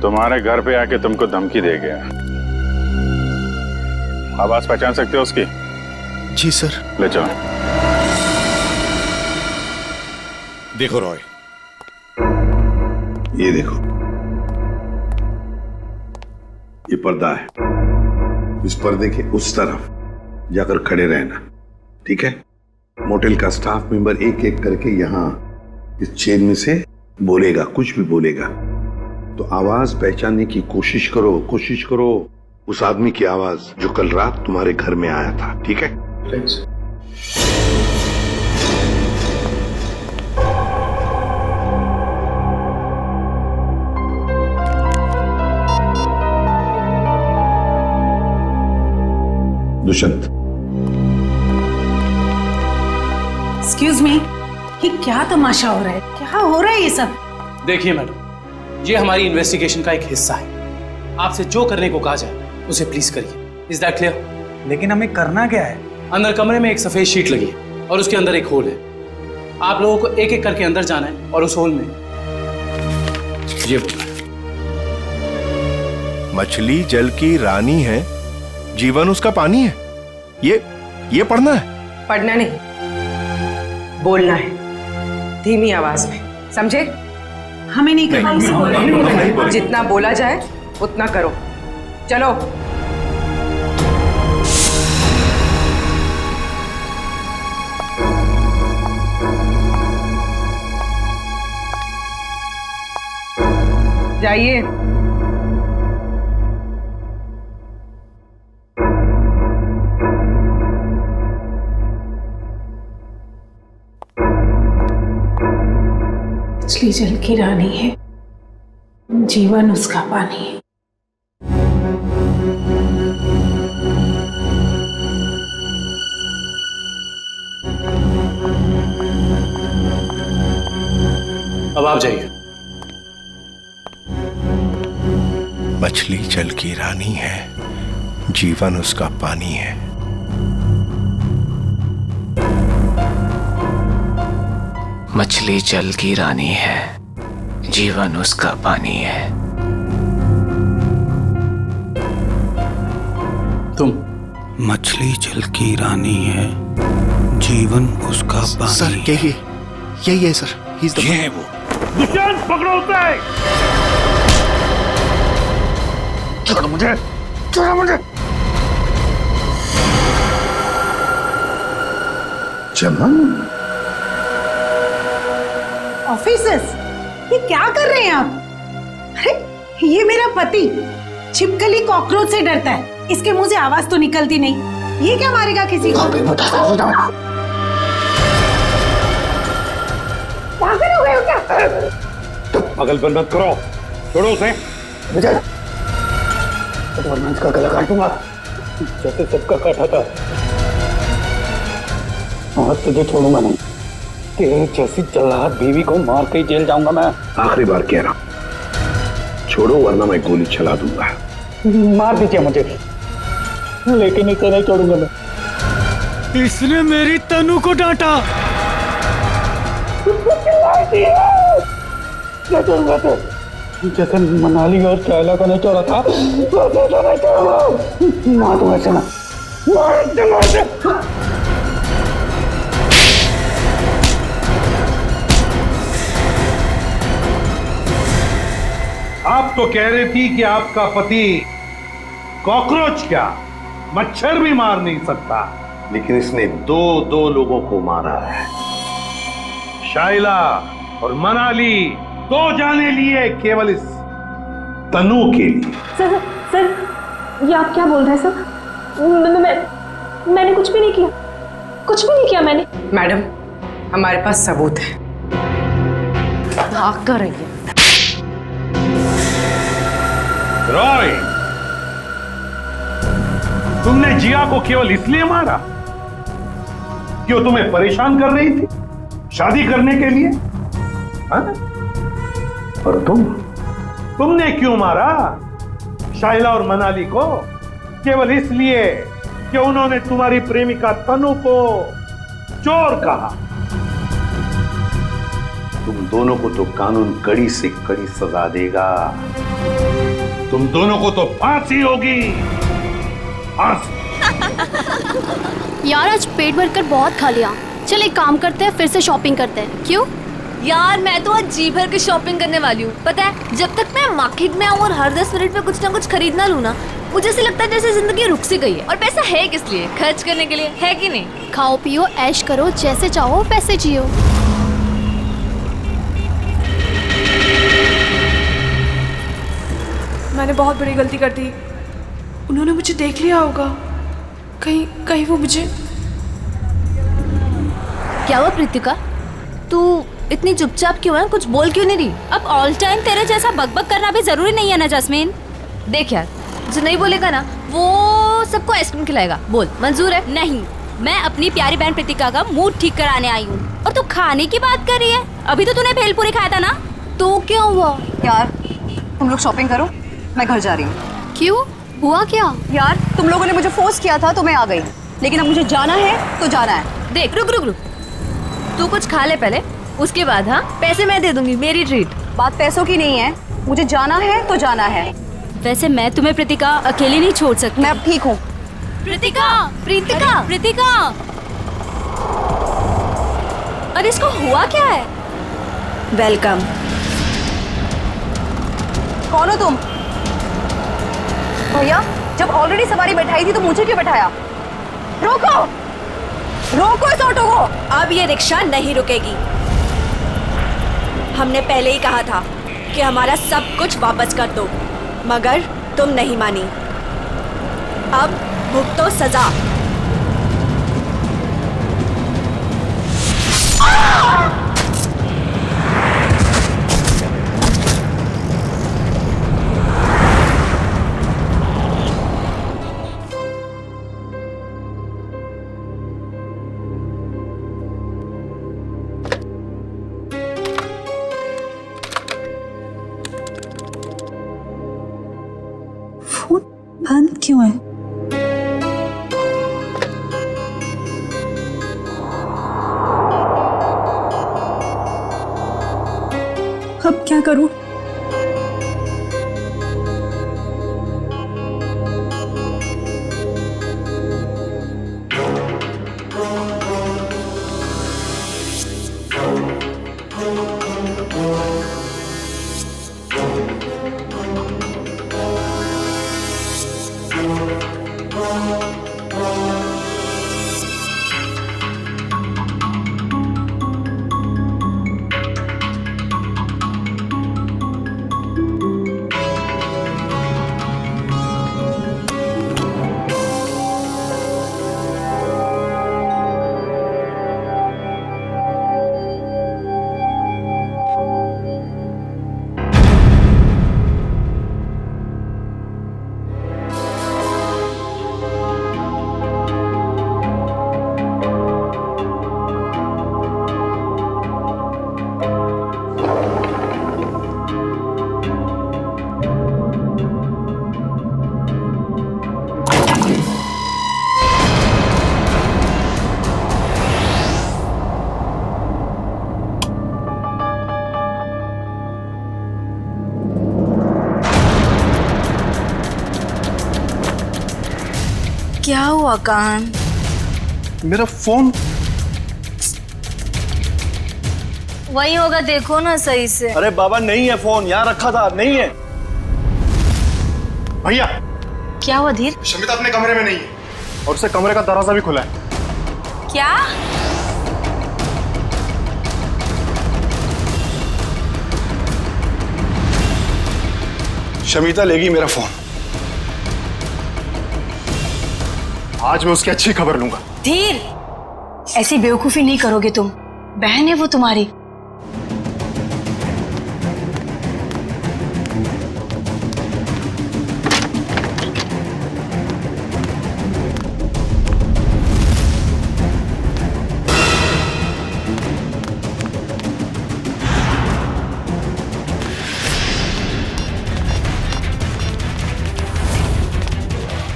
तुम्हारे घर पे आके तुमको धमकी दे गया, आवाज पहचान सकते हो उसकी?
जी सर।
ले जाओ।
देखो रॉय, ये देखो, ये पर्दा है, इस पर्दे के उस तरफ जाकर खड़े रहना, ठीक है? मोटेल का स्टाफ मेंबर एक एक करके यहाँ इस चेन में से बोलेगा, कुछ भी बोलेगा तो आवाज पहचानने की कोशिश करो उस आदमी की आवाज जो कल रात तुम्हारे घर में आया था, ठीक है? दुष्यंत।
एक्सक्यूज मी, ये क्या तमाशा हो रहा है? क्या हो रहा है ये सब?
देखिए मैडम, ये हमारी इन्वेस्टिगेशन का एक हिस्सा है। आपसे जो करने को कहा जाए उसे प्लीज करिए। Is that clear?
लेकिन हमें करना क्या है?
अंदर कमरे में एक सफेद शीट लगी है और उसके अंदर एक होल है। आप लोगों को एक एक करके अंदर जाना है और उस होल में ये बोलना है,
मछली जल की रानी है, जीवन उसका पानी है। ये पढ़ना है?
पढ़ना नहीं, बोलना है, धीमी आवाज में, समझे?
हमें नहीं करना।
जितना बोला जाए उतना करो। चलो। जाइए।
मछली जल की रानी है, जीवन उसका पानी है।
अब आप जाइए।
मछली जल की रानी है, जीवन उसका पानी है।
मछली जल की रानी है, जीवन उसका पानी है।
तुम?
मछली जल की रानी है, जीवन उसका पानी।
सर यही है सर,
ये है वो।
दुष्यंत, पकड़ो उसे! छोड़ो मुझे!
चमन,
ऑफिसर्स, ये क्या कर रहे हैं आप? अरे ये मेरा पति छिपकली कॉकरोच से डरता है, इसके मुंह से आवाज तो निकलती नहीं, ये क्या मारेगा किसी को? पागल हो गए हो क्या?
पागलपन मत करो, छोड़ो उसे।
विजय, वरना इसका गला काट दूंगा जैसे सबका काटा था। और तुझे छोड़ूंगा नहीं, तेरे जैसी जल्लाद बीवी को मार के जेल जाऊंगा मैं।
आखिरी बार कह रहा हूं, छोड़ो वरना मैं गोली चला दूंगा।
मार दीजिए मुझे। लेकिन इसे नहीं छोड़ूंगा मैं।
इसने मेरी तनु को डांटा।
जैसे मनाली और शैला को नहीं छोड़ा था वैसे तो नहीं छोड़ूंगा। मार दूंगा इसे, मार दूंगा इसे।
आप तो कह रही थी कि आपका पति कॉकरोच क्या मच्छर भी मार नहीं सकता, लेकिन इसने दो लोगों को मारा है। शाइला और मनाली, 2 जाने लिए केवल इस तनु के लिए।
सर ये आप क्या बोल रहे हैं सर? मैंने कुछ भी नहीं किया, कुछ भी नहीं किया मैंने।
मैडम, हमारे पास सबूत है। भाग कर रही है।
रॉय, तुमने जिया को केवल इसलिए मारा कि वो तुम्हें परेशान कर रही थी शादी करने के लिए, हाँ? और तुमने क्यों मारा शाइला और मनाली को? केवल इसलिए कि उन्होंने तुम्हारी प्रेमिका तनु को चोर कहा। तुम दोनों को तो कानून कड़ी से कड़ी सजा देगा। तुम दोनों को तो फांसी होगी, फांसी।
यार आज पेट भरकर बहुत खा लिया, चल एक काम करते हैं, फिर से शॉपिंग करते हैं। क्यों?
यार मैं तो आज जी भर के शॉपिंग करने वाली हूँ। पता है, जब तक मैं मार्केट में आऊँ और हर 10 मिनट में कुछ ना कुछ खरीदना लूँ ना, मुझे ऐसे लगता है जैसे जिंदगी रुक सी गई है। और पैसा है किस लिए? खर्च करने के लिए, है कि नहीं?
खाओ पियो ऐश करो, जैसे चाहो वैसे जियो।
मैंने बहुत बड़ी गलती कर दी। उन्होंने मुझे देख लिया होगा, कहीं वो मुझे।
क्या हुआ प्रीतिका, तू इतनी चुपचाप क्यों है? कुछ बोल क्यों नहीं रही?
अब ऑल टाइम तेरे जैसा बकबक करना भी जरूरी नहीं है ना जैस्मीन।
देख यार, जो नहीं बोलेगा ना वो सबको आइसक्रीम खिलाएगा। बोल, मंजूर है?
नहीं, मैं अपनी प्यारी बहन प्रीतिका का मूड ठीक कराने आई हूँ और तू खाने की बात कर रही है। अभी तो तूने भेलपूरी खाया था ना,
तो क्या हुआ?
यार तुम लोग शॉपिंग करो, मैं घर जा रही हूँ।
क्यों, हुआ क्या?
यार तुम लोगों ने मुझे फोर्स किया था तो मैं आ गई, लेकिन अब मुझे जाना है तो जाना है।
देख रुक, तू कुछ खा ले पहले, उसके बाद हाँ पैसे मैं दे दूंगी, मेरी ट्रीट।
बात पैसों की नहीं है, मुझे जाना है तो जाना है।
वैसे मैं तुम्हें प्रीतिका अकेली नहीं छोड़ सकती।
मैं अब ठीक हूँ।
प्रीतिका,
अरे इसको हुआ क्या है?
वेलकम। कौन हो तुम? भैया, जब ऑलरेडी सवारी बैठाई थी तो मुझे क्यों बैठाया? रोको इस ऑटो को।
अब ये रिक्शा नहीं रुकेगी। हमने पहले ही कहा था कि हमारा सब कुछ वापस कर दो, मगर तुम नहीं मानी। अब भुगतो सजा।
बंद क्यों है? अब क्या करूं? हुआ कान?
मेरा फोन
वही होगा, देखो ना सही से।
अरे बाबा नहीं है फोन, यहाँ रखा था, नहीं है। भैया
क्या हुआ धीर?
शमिता अपने कमरे में नहीं है और उसे कमरे का दरवाजा भी खुला है।
क्या?
शमिता लेगी मेरा फोन। आज मैं उसकी अच्छी खबर लूंगा।
धीर, ऐसी बेवकूफी नहीं करोगे तुम। बहन है वो तुम्हारी।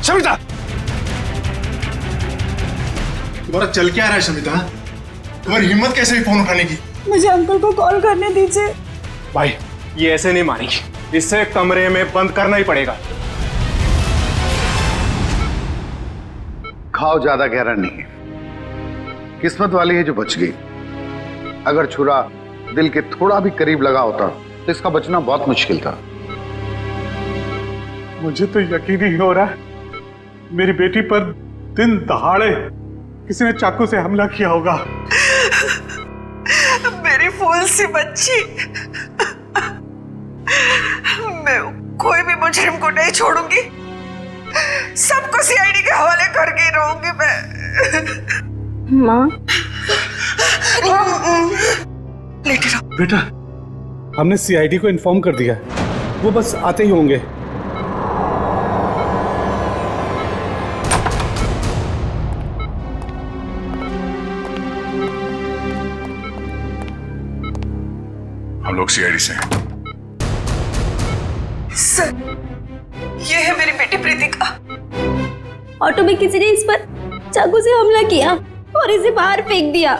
शमिता, तुम्हारा चल क्या रहा है शमिता? तुम्हारी हिम्मत कैसे हुई फोन उठाने की?
मुझे अंकल को कॉल करने दीजिए।
भाई ये ऐसे नहीं मानेगी, इसे कमरे में बंद करना ही पड़ेगा।
घाव ज्यादा गहरा नहीं है, किस्मत वाली है जो बच गई। अगर छुरा दिल के थोड़ा भी करीब लगा होता तो इसका बचना बहुत मुश्किल था।
मुझे तो यकीन ही हो रहा है मेरी बेटी पर दिन दहाड़े किसी ने चाकू से हमला किया होगा।
मेरी फूल सी बच्ची, मैं कोई भी मुजरिम को नहीं छोड़ूंगी। सबको सीआईडी के हवाले करके ही रहूंगी मैं।
माँ,
लेटे रहो।
बेटा, हमने सीआईडी को इन्फॉर्म कर दिया, वो बस आते ही होंगे।
हम लोग सीआईडी से हैं।
सर, ये है मेरी बेटी प्रीतिका।
ऑटो में किसी ने इस पर चाकू से हमला किया और इसे बाहर फेंक दिया।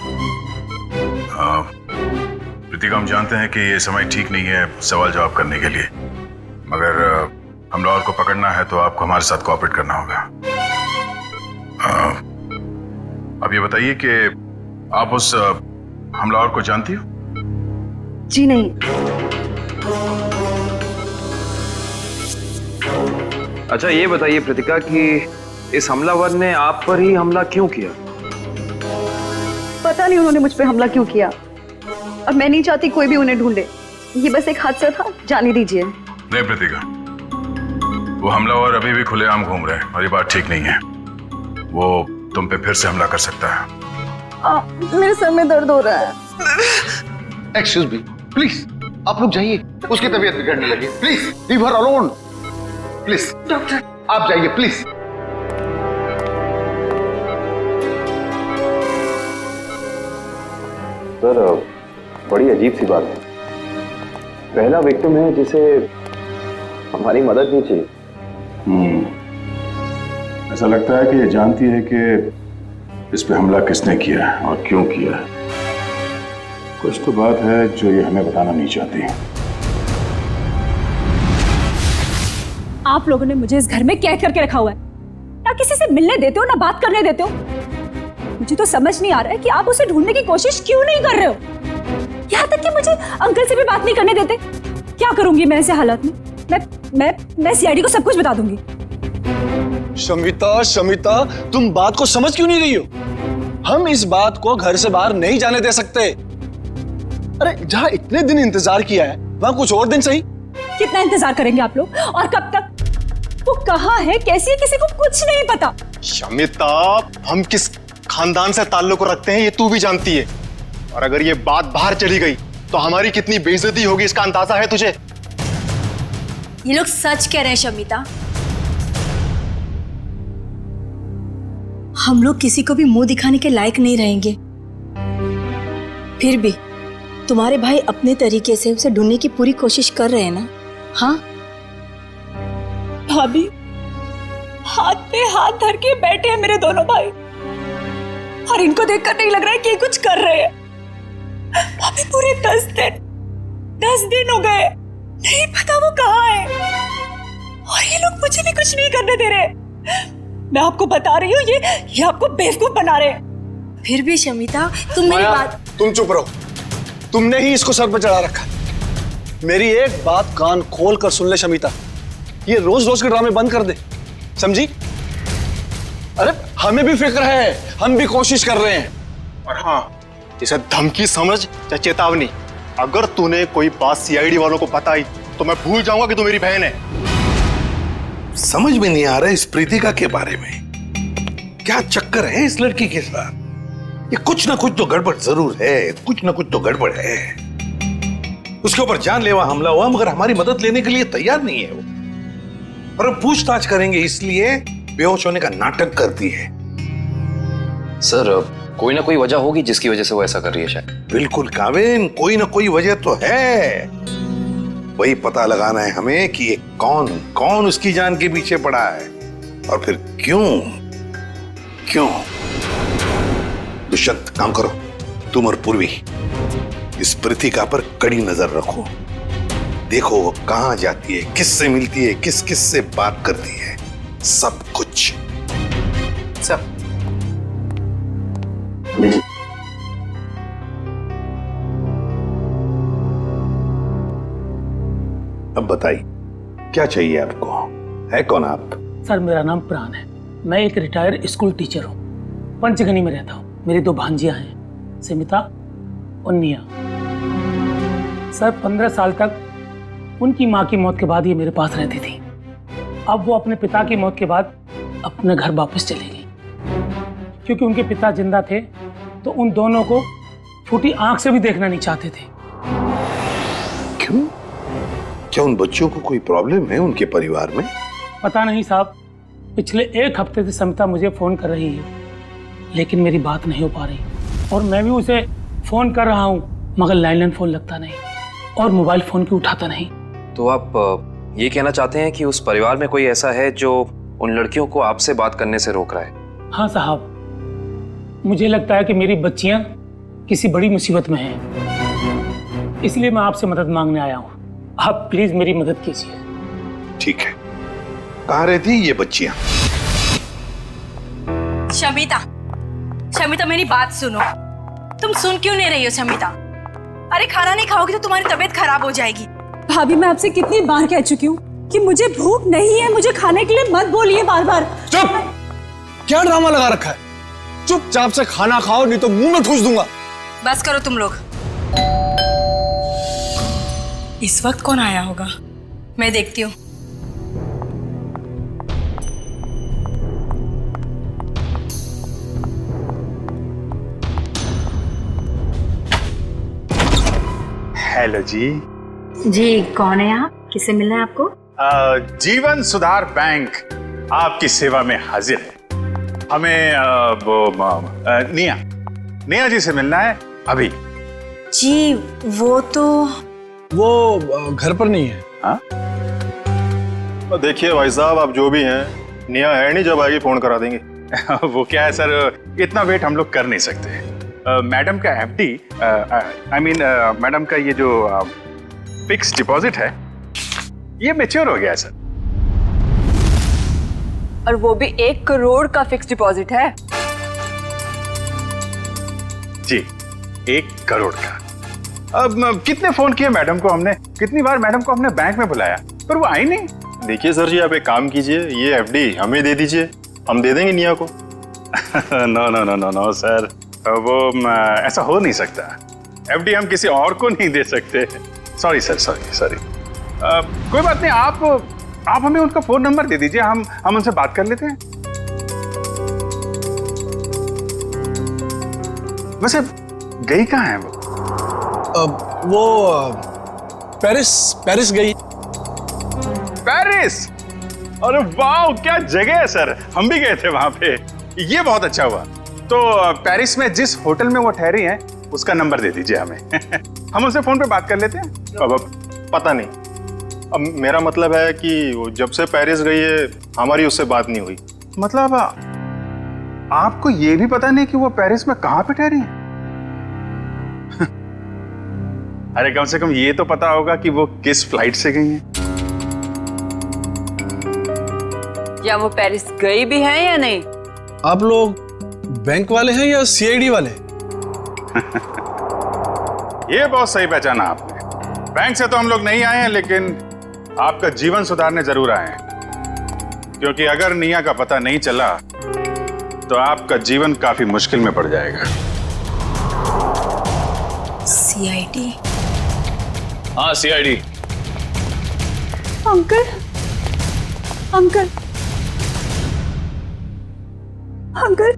प्रीतिका, हम जानते हैं कि ये समय ठीक नहीं है सवाल जवाब करने के लिए, मगर हमलावर को पकड़ना है तो आपको हमारे साथ कोऑपरेट करना होगा। अब ये बताइए कि आप उस हमलावर को जानती हो?
जी नहीं।
अच्छा ये बताइए प्रीतिका कि इस हमलावर ने आप पर ही हमला क्यों किया?
पता नहीं उन्होंने मुझ पे हमला क्यों किया, और मैं नहीं चाहती कोई भी उन्हें ढूंढे। ये बस एक हादसा था, जाने दीजिए।
नहीं प्रीतिका, वो हमलावर अभी भी खुलेआम घूम रहे हैं और ये बात ठीक नहीं है। वो तुम पे फिर से हमला कर सकता है।
मेरे सर में दर्द हो रहा है।
एक्सक्यूज मी, प्लीज आप लोग जाइए, उसकी तबीयत बिगड़ने लगी। Please leave her alone, please.
Doctor
आप जाइए प्लीज। सर, बड़ी अजीब सी बात है। पहला विक्टिम है जिसे हमारी मदद नहीं चाहिए।
ऐसा लगता है कि ये जानती है कि इस पे हमला किसने किया है और क्यों किया है। कुछ तो बात है जो ये हमें बताना नहीं चाहती।
आप लोगों ने मुझे इस घर में कैद करके रखा हुआ है। ना किसी से मिलने देते हो, ना बात करने देते हो। मुझे तो समझ नहीं आ रहा है कि आप उसे ढूंढने की कोशिश क्यों नहीं कर रहे हो। यहाँ तक कि मुझे अंकल से भी बात नहीं करने देते। क्या करूंगी मैं ऐसे हालात में? मैं सीआईडी को सब कुछ बता दूंगी।
शमिता, शमिता, तुम बात को समझ क्यों नहीं रही हो? हम इस बात को घर से बाहर नहीं जाने दे सकते। अरे जहाँ इतने दिन इंतजार किया है वहाँ कुछ और दिन सही।
कितना इंतजार करेंगे आप लोग, और कब तक? वो कहाँ है, कैसी है, किसी को कुछ नहीं पता।
शमिता, हम किस खानदान से ताल्लुक रखते हैं ये तू भी जानती है, और अगर ये बात बाहर चली गई तो हमारी कितनी बेइज्जती होगी इसका अंदाजा है तुझे?
ये लोग सच कह रहे हैं शमिता। हम लोग किसी को भी मुंह दिखाने के लायक नहीं रहेंगे। फिर भी तुम्हारे भाई अपने तरीके से उसे ढूंढने की पूरी कोशिश कर रहे हैं ना? हाँ
भाभी, हाथ पे हाथ धर के बैठे हैं मेरे दोनों भाई, और इनको देखकर नहीं लग रहा है कि ये कुछ कर रहे हैं। भाभी, पूरे 10 दिन हो गए, नहीं पता वो कहाँ है, और ये लोग मुझे भी कुछ नहीं करने दे रहे। मैं आपको बता रही हूँ, ये आपको बेवकूफ बना रहे हैं।
फिर भी शमिता, तुम मेरी
माया,
बात।
तुम चुप रहो। तुमने ही इसको सर पर चढ़ा रखा। मेरी एक बात कान खोल कर सुन ले शमिता, ये रोज रोज के ड्रामे बंद कर दे, समझी? अरे हमें भी फिक्र है, हम भी कोशिश कर रहे हैं। और हाँ, इसे धमकी समझ या चेतावनी, अगर तूने कोई बात सीआईडी वालों को बताई तो मैं भूल जाऊंगा कि तू मेरी बहन है।
समझ में नहीं आ रहा इस प्रीतिका के बारे में, क्या चक्कर है इस लड़की के साथ? ये कुछ ना कुछ तो गड़बड़ जरूर है, कुछ ना कुछ तो गड़बड़ है। उसके ऊपर जानलेवा हमला हुआ मगर हमारी मदद लेने के लिए तैयार नहीं है वो, और हम पूछताछ करेंगे इसलिए बेहोश होने का नाटक करती है।
सर कोई ना कोई वजह होगी जिसकी वजह से वो ऐसा कर रही है शायद।
बिल्कुल काविन, कोई ना कोई वजह तो है, वही पता लगाना है हमें कि ये कौन उसकी जान के पीछे पड़ा है और फिर क्यों। दुष्यंत, काम करो, तुम और पूर्वी इस प्रीतिका पर कड़ी नजर रखो, देखो वो कहां जाती है, किससे मिलती है, किस से बात करती है, सब कुछ।
सर
अब बताइए क्या चाहिए आपको, है कौन आप?
सर मेरा नाम प्राण है, मैं एक रिटायर्ड स्कूल टीचर हूँ, पंचगनी में रहता हूँ। मेरी 2 भांजियां हैं, समिता और निया। सर 15 साल तक उनकी माँ की मौत के बाद ये मेरे पास रहती थी। अब वो अपने पिता की मौत के बाद अपने घर वापस चली गई, क्योंकि उनके पिता जिंदा थे तो उन दोनों को फूटी आंख से भी देखना नहीं चाहते थे।
क्यों? क्या उन बच्चों को कोई प्रॉब्लम है उनके परिवार में?
पता नहीं साहब, पिछले 1 हफ्ते से समिता मुझे फोन कर रही है, लेकिन मेरी बात नहीं हो पा रही, और मैं भी उसे फोन कर रहा हूँ मगर लैंडलाइन फोन लगता नहीं और मोबाइल फोन भी उठाता नहीं।
तो आप ये कहना चाहते हैं कि उस परिवार में कोई ऐसा है जो उन लड़कियों को आपसे बात करने से रोक रहा है?
हाँ साहब, मुझे लगता है कि मेरी बच्चियां किसी बड़ी मुसीबत में हैं, इसलिए मैं आपसे मदद मांगने आया हूँ। आप प्लीज मेरी मदद कीजिए।
ठीक है, कहाँ रहती ये बच्चियां?
शमिता मेरी बात सुनो। तुम सुन क्यों नहीं रही हो शमिता? अरे खाना नहीं खाओगी तो तुम्हारी तबीयत खराब हो जाएगी।
भाभी, मैं आपसे कितनी बार कह चुकी हूँ कि मुझे भूख नहीं है, मुझे खाने के लिए मत बोलिए बार-बार।
चुप! क्या ड्रामा लगा रखा है? चुपचाप से खाना खाओ नहीं तो मुंह में ठूस दूंगा।
बस करो तुम लोग। इस वक्त कौन आया होगा, मैं देखती हूँ।
हेलो जी।
जी कौन है आप? किससे मिलना है आपको?
जीवन सुधार बैंक आपकी सेवा में हाजिर है। हमें निया जी से मिलना है अभी।
जी
वो घर पर नहीं है।
हाँ?
देखिए भाई साहब, आप जो भी हैं, निया है नहीं, जब आएगी फोन करा देंगे।
वो क्या है सर, इतना वेट हम लोग कर नहीं सकते। मैडम का एफडी, आई मीन मैडम का ये जो फिक्स डिपॉजिट है ये मैच्योर हो गया है सर।
और वो भी 1 करोड़ का फिक्स डिपॉजिट है।
जी 1 करोड़ का। अब कितने फोन किए मैडम को हमने, कितनी बार मैडम को हमने बैंक में बुलाया पर वो आई नहीं।
देखिए सर जी, आप एक काम कीजिए, ये एफडी हमें दे दीजिए, हम दे देंगे निया को।
No no no no no sir, वो ऐसा हो नहीं सकता। एफडी हम किसी और को नहीं दे सकते। Sorry sir, sorry. कोई बात नहीं, आप हमें उनका फोन नंबर दे दीजिए, हम उनसे बात कर लेते हैं। वैसे गई कहाँ है वो?
पेरिस गई।
पेरिस? अरे वाह, क्या जगह है सर, हम भी गए थे वहां पे। ये बहुत अच्छा हुआ। तो पेरिस में जिस होटल में वो ठहरी हैं उसका नंबर दे दीजिए हमें। हम उनसे फोन पे बात कर लेते हैं।
अब पता नहीं, अब मेरा मतलब है कि वो जब से पेरिस गई है हमारी उससे बात नहीं हुई।
मतलब आपको ये भी पता नहीं कि वो पेरिस में कहां पे ठहरी है? अरे कम से कम ये तो पता होगा कि वो किस फ्लाइट से गई हैं।
क्या वो पेरिस गई भी है या नहीं?
आप लोग बैंक वाले हैं या सीआईडी वाले?
ये बहुत सही पहचाना आपने। बैंक से तो हम लोग नहीं आए हैं, लेकिन आपका जीवन सुधारने जरूर आए हैं। क्योंकि अगर निया का पता नहीं चला तो आपका जीवन काफी मुश्किल में पड़ जाएगा।
सीआईडी?
हाँ, CID.
Uncle, uncle, uncle,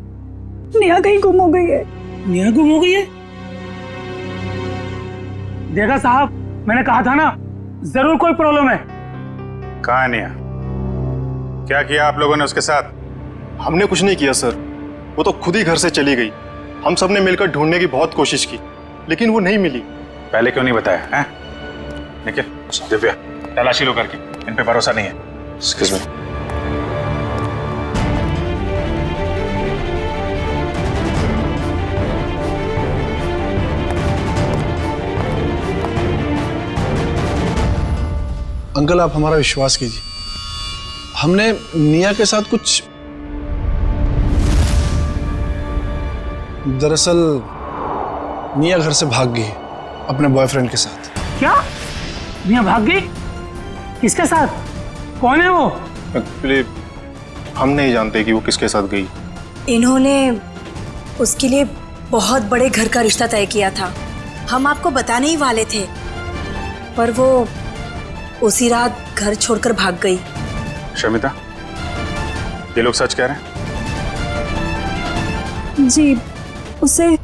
Neha कहीं गुम हो गई है।
नेहा गुम हो गई है? देखा साहब, मैंने कहा था ना, जरूर कोई प्रॉब्लम है।
कहाँ है निया? क्या किया आप लोगों ने उसके साथ?
हमने कुछ नहीं किया सर, वो तो खुद ही घर से चली गई। हम सब ने मिलकर ढूंढने की बहुत कोशिश की, लेकिन वो नहीं मिली।
पहले क्यों नहीं बताया हैं? निखिल, दिव्या, तलाशी लो करके, इन पे भरोसा नहीं है।
Excuse me. अंकल, आप हमारा विश्वास कीजिए, हमने निया के साथ कुछ, दरअसल निया घर से भाग गई अपने बॉयफ्रेंड के साथ।
क्या? निया भाग गई? किसके साथ? कौन है वो?
एक्चुअली हम नहीं जानते कि वो किसके साथ गई।
इन्होंने उसके लिए बहुत बड़े घर का रिश्ता तय किया था। हम आपको बताने ही वाले थे, पर वो उसी रात घर छोड़कर भाग गई।
शमिता, ये लोग सच कह रहे हैं?
जी, उसे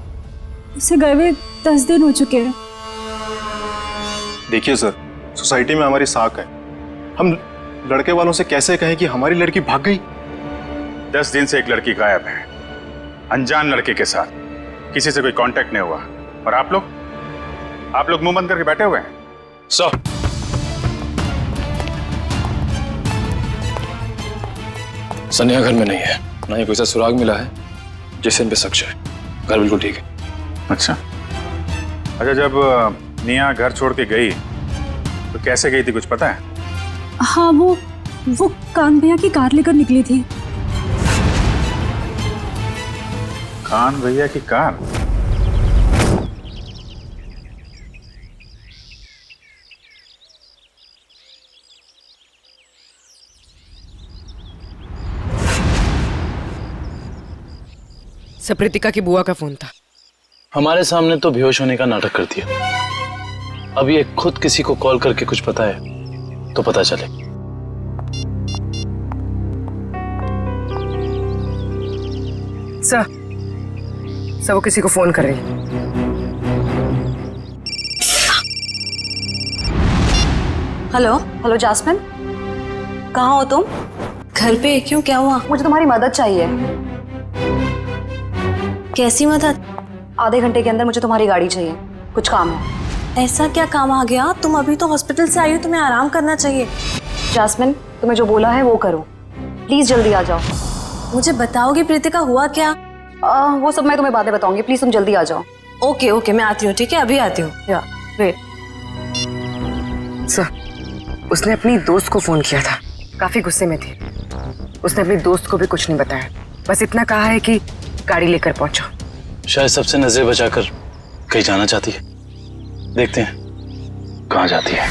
गए हुए 10 दिन हो चुके हैं।
देखिए सर, सोसाइटी में हमारी साख है, हम लड़के वालों से कैसे कहें कि हमारी लड़की भाग गई?
10 दिन से एक लड़की गायब है, अनजान लड़के के साथ, किसी से कोई कांटेक्ट नहीं हुआ। और आप लोग मुंह बंद करके बैठे हुए हैं।
सर,
सनिया घर में नहीं है, ना ही कोई सा सुराग मिला है जिससे इन पे शक है। घर बिल्कुल ठीक है।
अच्छा, जब निया घर छोड़ के गई तो कैसे गई थी, कुछ पता है?
हाँ, वो कान भैया की कार लेकर निकली थी।
कान भैया की कार?
सप्रितिका की बुआ का फोन था।
हमारे सामने तो बेहोश होने का नाटक कर दिया। अब ये खुद किसी को कॉल करके कुछ पता है तो पता चले।
सर, वो किसी को फोन कर रही है।
हेलो जास्मिन, कहाँ हो तुम?
घर पे? क्यों, क्या हुआ?
मुझे तुम्हारी मदद चाहिए।
कैसी मदद?
आधे घंटे के अंदर मुझे तुम्हारी गाड़ी चाहिए, कुछ काम है।
ऐसा क्या काम आ गया? तुम अभी तो हॉस्पिटल से आई हो, तुम्हें आराम करना चाहिए।
जास्मिन, तुम्हें जो बोला है वो करो, प्लीज जल्दी आ जाओ।
मुझे बताओगे प्रीतिका हुआ क्या?
वो सब मैं तुम्हें बातें बताऊंगी, प्लीज तुम जल्दी आ जाओ।
ओके, मैं आती हूँ, ठीक है, अभी आती हूँ।
या वेट।
सर, उसने अपनी दोस्त को फोन किया था, काफी गुस्से में थी। उसने अपनी दोस्त को भी कुछ नहीं बताया, बस इतना कहा है कि गाड़ी लेकर पहुंचो।
शायद सबसे नजर बचाकर कहीं जाना चाहती है। देखते हैं कहाँ जाती है।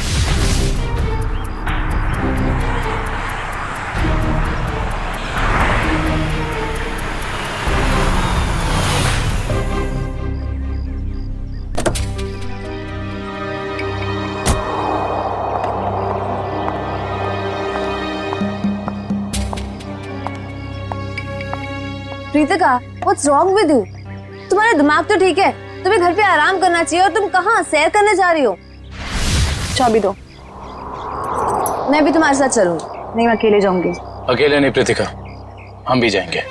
Pritika, what's wrong with you? तुम्हारा दिमाग तो ठीक है, तुम्हें घर पे आराम करना चाहिए और तुम कहाँ सैर करने जा रही हो? चाबी दो। मैं भी तुम्हारे साथ चलूंगी। नहीं, मैं अकेले जाऊंगी।
अकेले नहीं प्रीतिका, हम भी जाएंगे।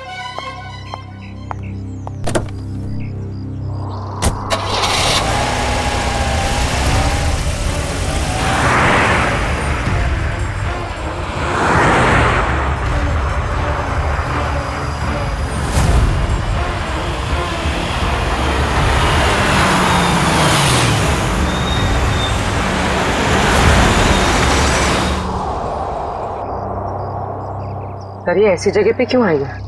सर ये ऐसी जगह पे क्यों आई है?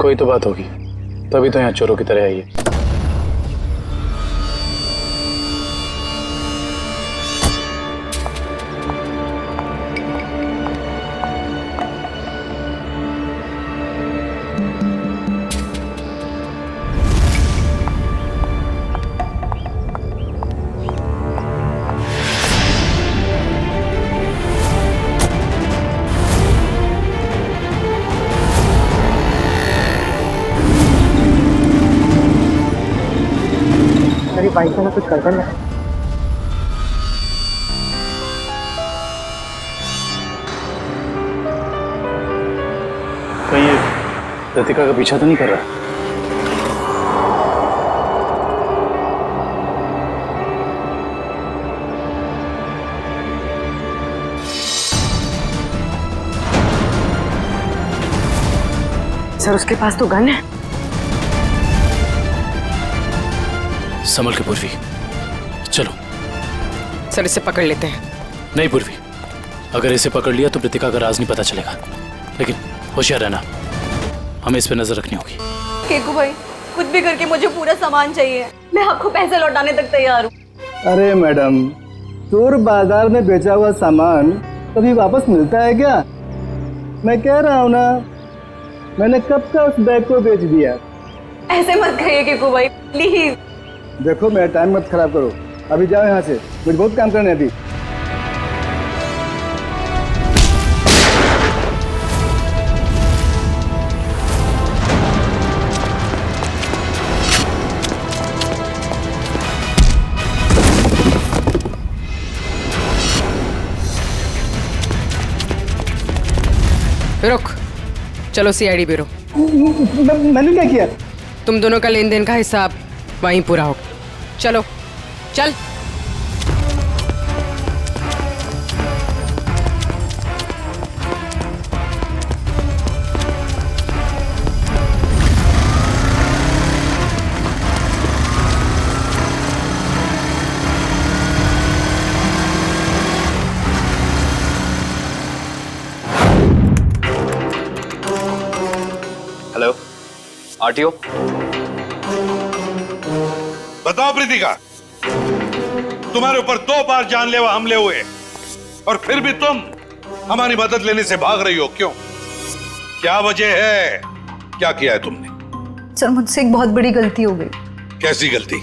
कोई तो बात होगी, तभी तो यहाँ चोरों की तरह आई है।
बाइक में कुछ गड़बड़ है।
कहीं ये लतिका का पीछा तो नहीं कर रहा?
सर उसके पास तो गन है।
संभल के पूर्वी, चलो।
सर इसे पकड़ लेते हैं।
नहीं पूर्वी, अगर इसे पकड़ लिया तो प्रीतिका का राज नहीं पता चलेगा, लेकिन होशियार रहना, हमें इस पे नजर रखनी होगी।
केकू भाई, कुछ भी करके मुझे पूरा सामान चाहिए, मैं आपको पैसे लौटाने तक तैयार हूँ।
अरे मैडम, चोर बाजार में बेचा हुआ सामान कभी वापस मिलता है क्या? मैं कह रहा हूँ ना, मैंने कब का उस बैग को बेच दिया।
ऐसे मत कहिए केकू भाई, प्लीज।
देखो मेरा टाइम मत खराब करो, अभी जाओ यहाँ से, मुझे बहुत काम करना है अभी।
रुक, चलो सीआईडी ब्यूरो।
मैंने क्या किया?
तुम दोनों का लेन देन का हिसाब वहीं पूरा होगा। चलो चल।
Hello, RTO.
बताओ प्रीतिका, तुम्हारे ऊपर 2 बार जानलेवा हमले हुए और फिर भी तुम हमारी मदद लेने से भाग रही हो, क्यों? क्या वजह है? क्या किया है तुमने?
सर मुझसे एक बहुत बड़ी गलती हो गई।
कैसी गलती?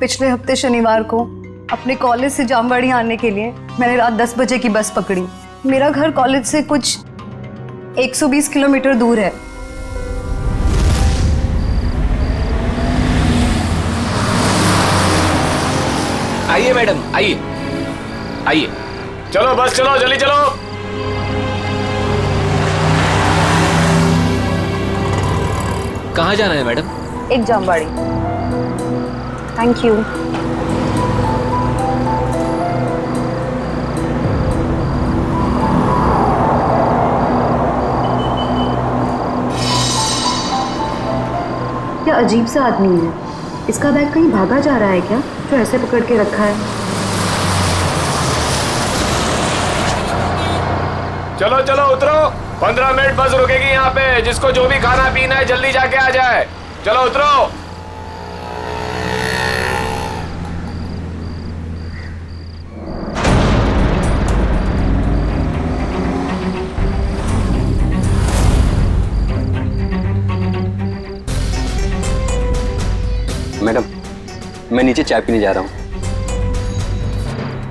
पिछले हफ्ते शनिवार को अपने कॉलेज से जामवाड़ी आने के लिए मैंने रात 10 बजे की बस पकड़ी। मेरा घर कॉलेज से कुछ 120 किलोमीटर दूर है।
आइए मैडम, आइए आइए।
चलो बस चलो, जल्दी चलो।
कहाँ जाना है मैडम?
एक जामवाड़ी। Thank you. क्या अजीब सा आदमी है। इसका बैग कहीं भागा जा रहा है क्या, जो ऐसे पकड़ के रखा है?
चलो चलो उतरो, 15 मिनट बस रुकेगी यहाँ पे। जिसको जो भी खाना पीना है जल्दी जाके आ जाए। चलो उतरो।
मैडम, मैं नीचे चाय पीने जा रहा हूँ,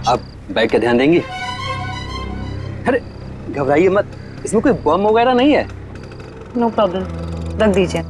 आप बैग का ध्यान देंगी? अरे घबराइए मत, इसमें कोई बम वगैरह नहीं है।
नो प्रॉब्लम, रख दीजिए।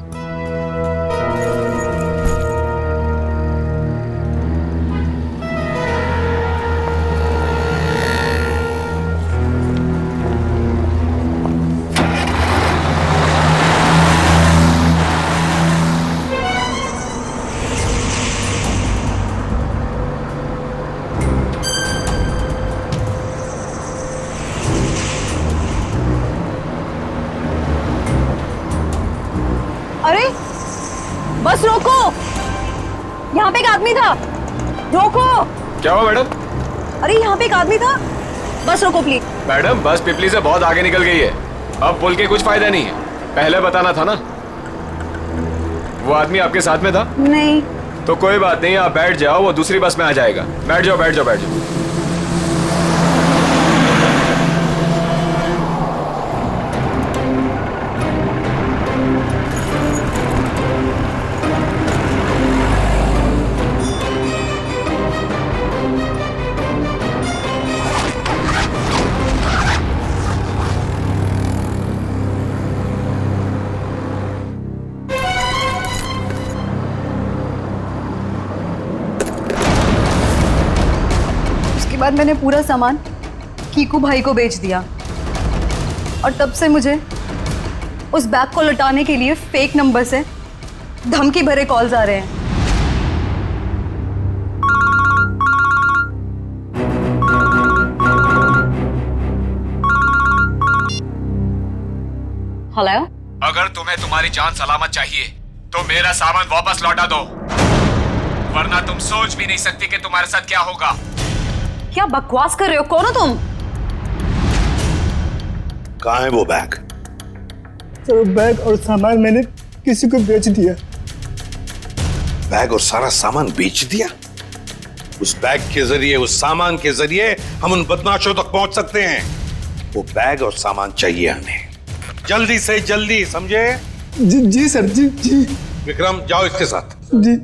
अरे बस रोको, यहाँ पे एक आदमी था, रोको।
क्या हुआ मैडम?
अरे यहाँ पे एक आदमी था, बस रोको प्लीज।
मैडम बस पिपली से बहुत आगे निकल गई है, अब बोल के कुछ फायदा नहीं है, पहले बताना था ना। वो आदमी आपके साथ में था?
नहीं।
तो कोई बात नहीं, आप बैठ जाओ, वो दूसरी बस में आ जाएगा। बैठ जाओ बैठ जाओ बैठ जाओ।
उसके बाद मैंने पूरा सामान कीकू भाई को बेच दिया और तब से मुझे उस बैग को लौटाने के लिए फेक नंबर से धमकी भरे कॉल्स आ रहे हैं। हेलो,
अगर तुम्हें तुम्हारी जान सलामत चाहिए तो मेरा सामान वापस लौटा दो, वरना तुम सोच भी नहीं सकती कि तुम्हारे साथ क्या होगा।
क्या बकवास कर रहे हो? कौन हो तुम?
कहाँ है वो बैग?
तो बैग और सामान मैंने किसी को बेच दिया।
बैग और सारा सामान बेच दिया? उस बैग के जरिए, उस सामान के जरिए हम उन बदमाशों तक पहुंच सकते हैं। वो बैग और सामान चाहिए हमें, जल्दी से जल्दी, समझे?
जी सर, जी।
विक्रम, जाओ इसके साथ।
जी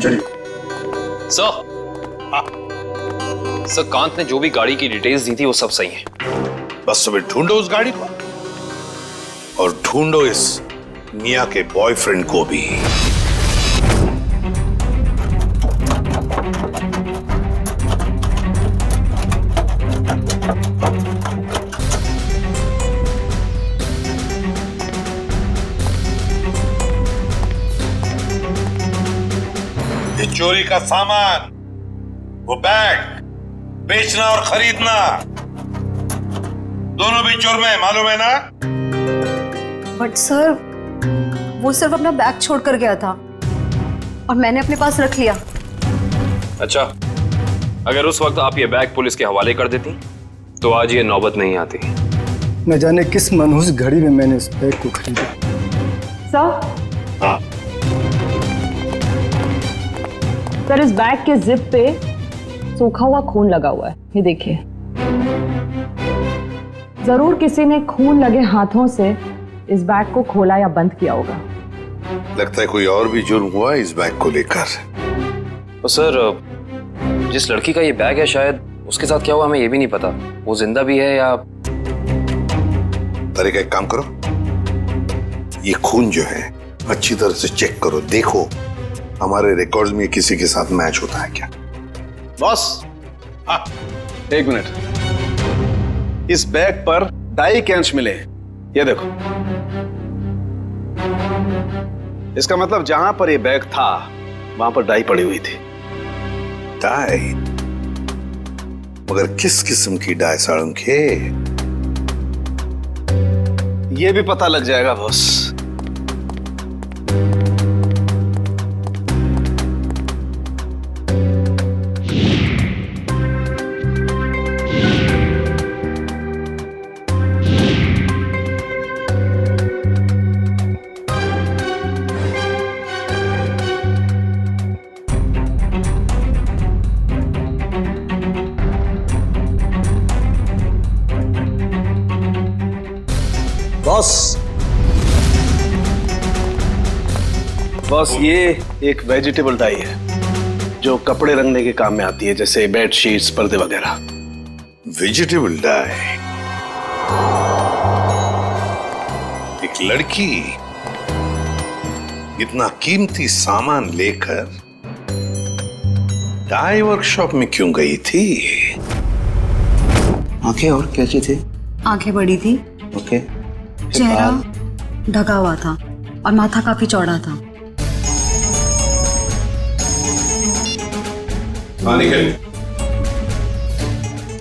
चलिए। सर, कांत ने जो भी गाड़ी की डिटेल्स दी थी वो सब सही है।
बस सुबह ढूंढो उस गाड़ी को और ढूंढो इस मिया के बॉयफ्रेंड को भी। ये चोरी का सामान, वो बैग बेचना और खरीदना दोनों भी जुर्म है, मालूम है ना?
बट सर, वो सिर्फ अपना बैग छोड़कर गया था और मैंने अपने पास रख लिया।
अच्छा, अगर उस वक्त आप ये बैग पुलिस के हवाले कर देती तो आज ये नौबत नहीं आती।
न जाने किस मनहूस घड़ी में मैंने इस बैग को खरीदा।
सर, इस बैग के जिप पे सूखा हुआ खून लगा हुआ है, ये देखिए। जरूर किसी ने खून लगे हाथों से इस बैग को खोला या बंद किया होगा।
लगता है कोई और भी जुर्म हुआ इस बैग को लेकर।
तो सर, जिस लड़की का ये बैग है शायद उसके साथ क्या हुआ हमें ये भी नहीं पता। वो जिंदा भी है या...
तरीका एक काम करो, ये खून जो है अच्छी तरह से चेक करो, देखो हमारे रिकॉर्ड्स में किसी के साथ मैच होता है क्या।
बॉस, हाँ, एक मिनट। इस बैग पर डाई के अंश मिले, ये देखो। इसका मतलब जहां पर ये बैग था वहां पर डाई पड़ी हुई थी।
डाई? मगर किस किस्म की डाई साळुंखे?
ये भी पता लग जाएगा बॉस। बॉस, ये एक वेजिटेबल डाई है जो कपड़े रंगने के काम में आती है, जैसे बेड शीट्स, पर्दे वगैरह।
Vegetable die? एक लड़की इतना कीमती सामान लेकर डाई वर्कशॉप में क्यों गई थी?
आंखें और क्या चीज? आंखें बड़ी थी,
ओके,
चेहरा ढका हुआ था और माथा काफी चौड़ा था।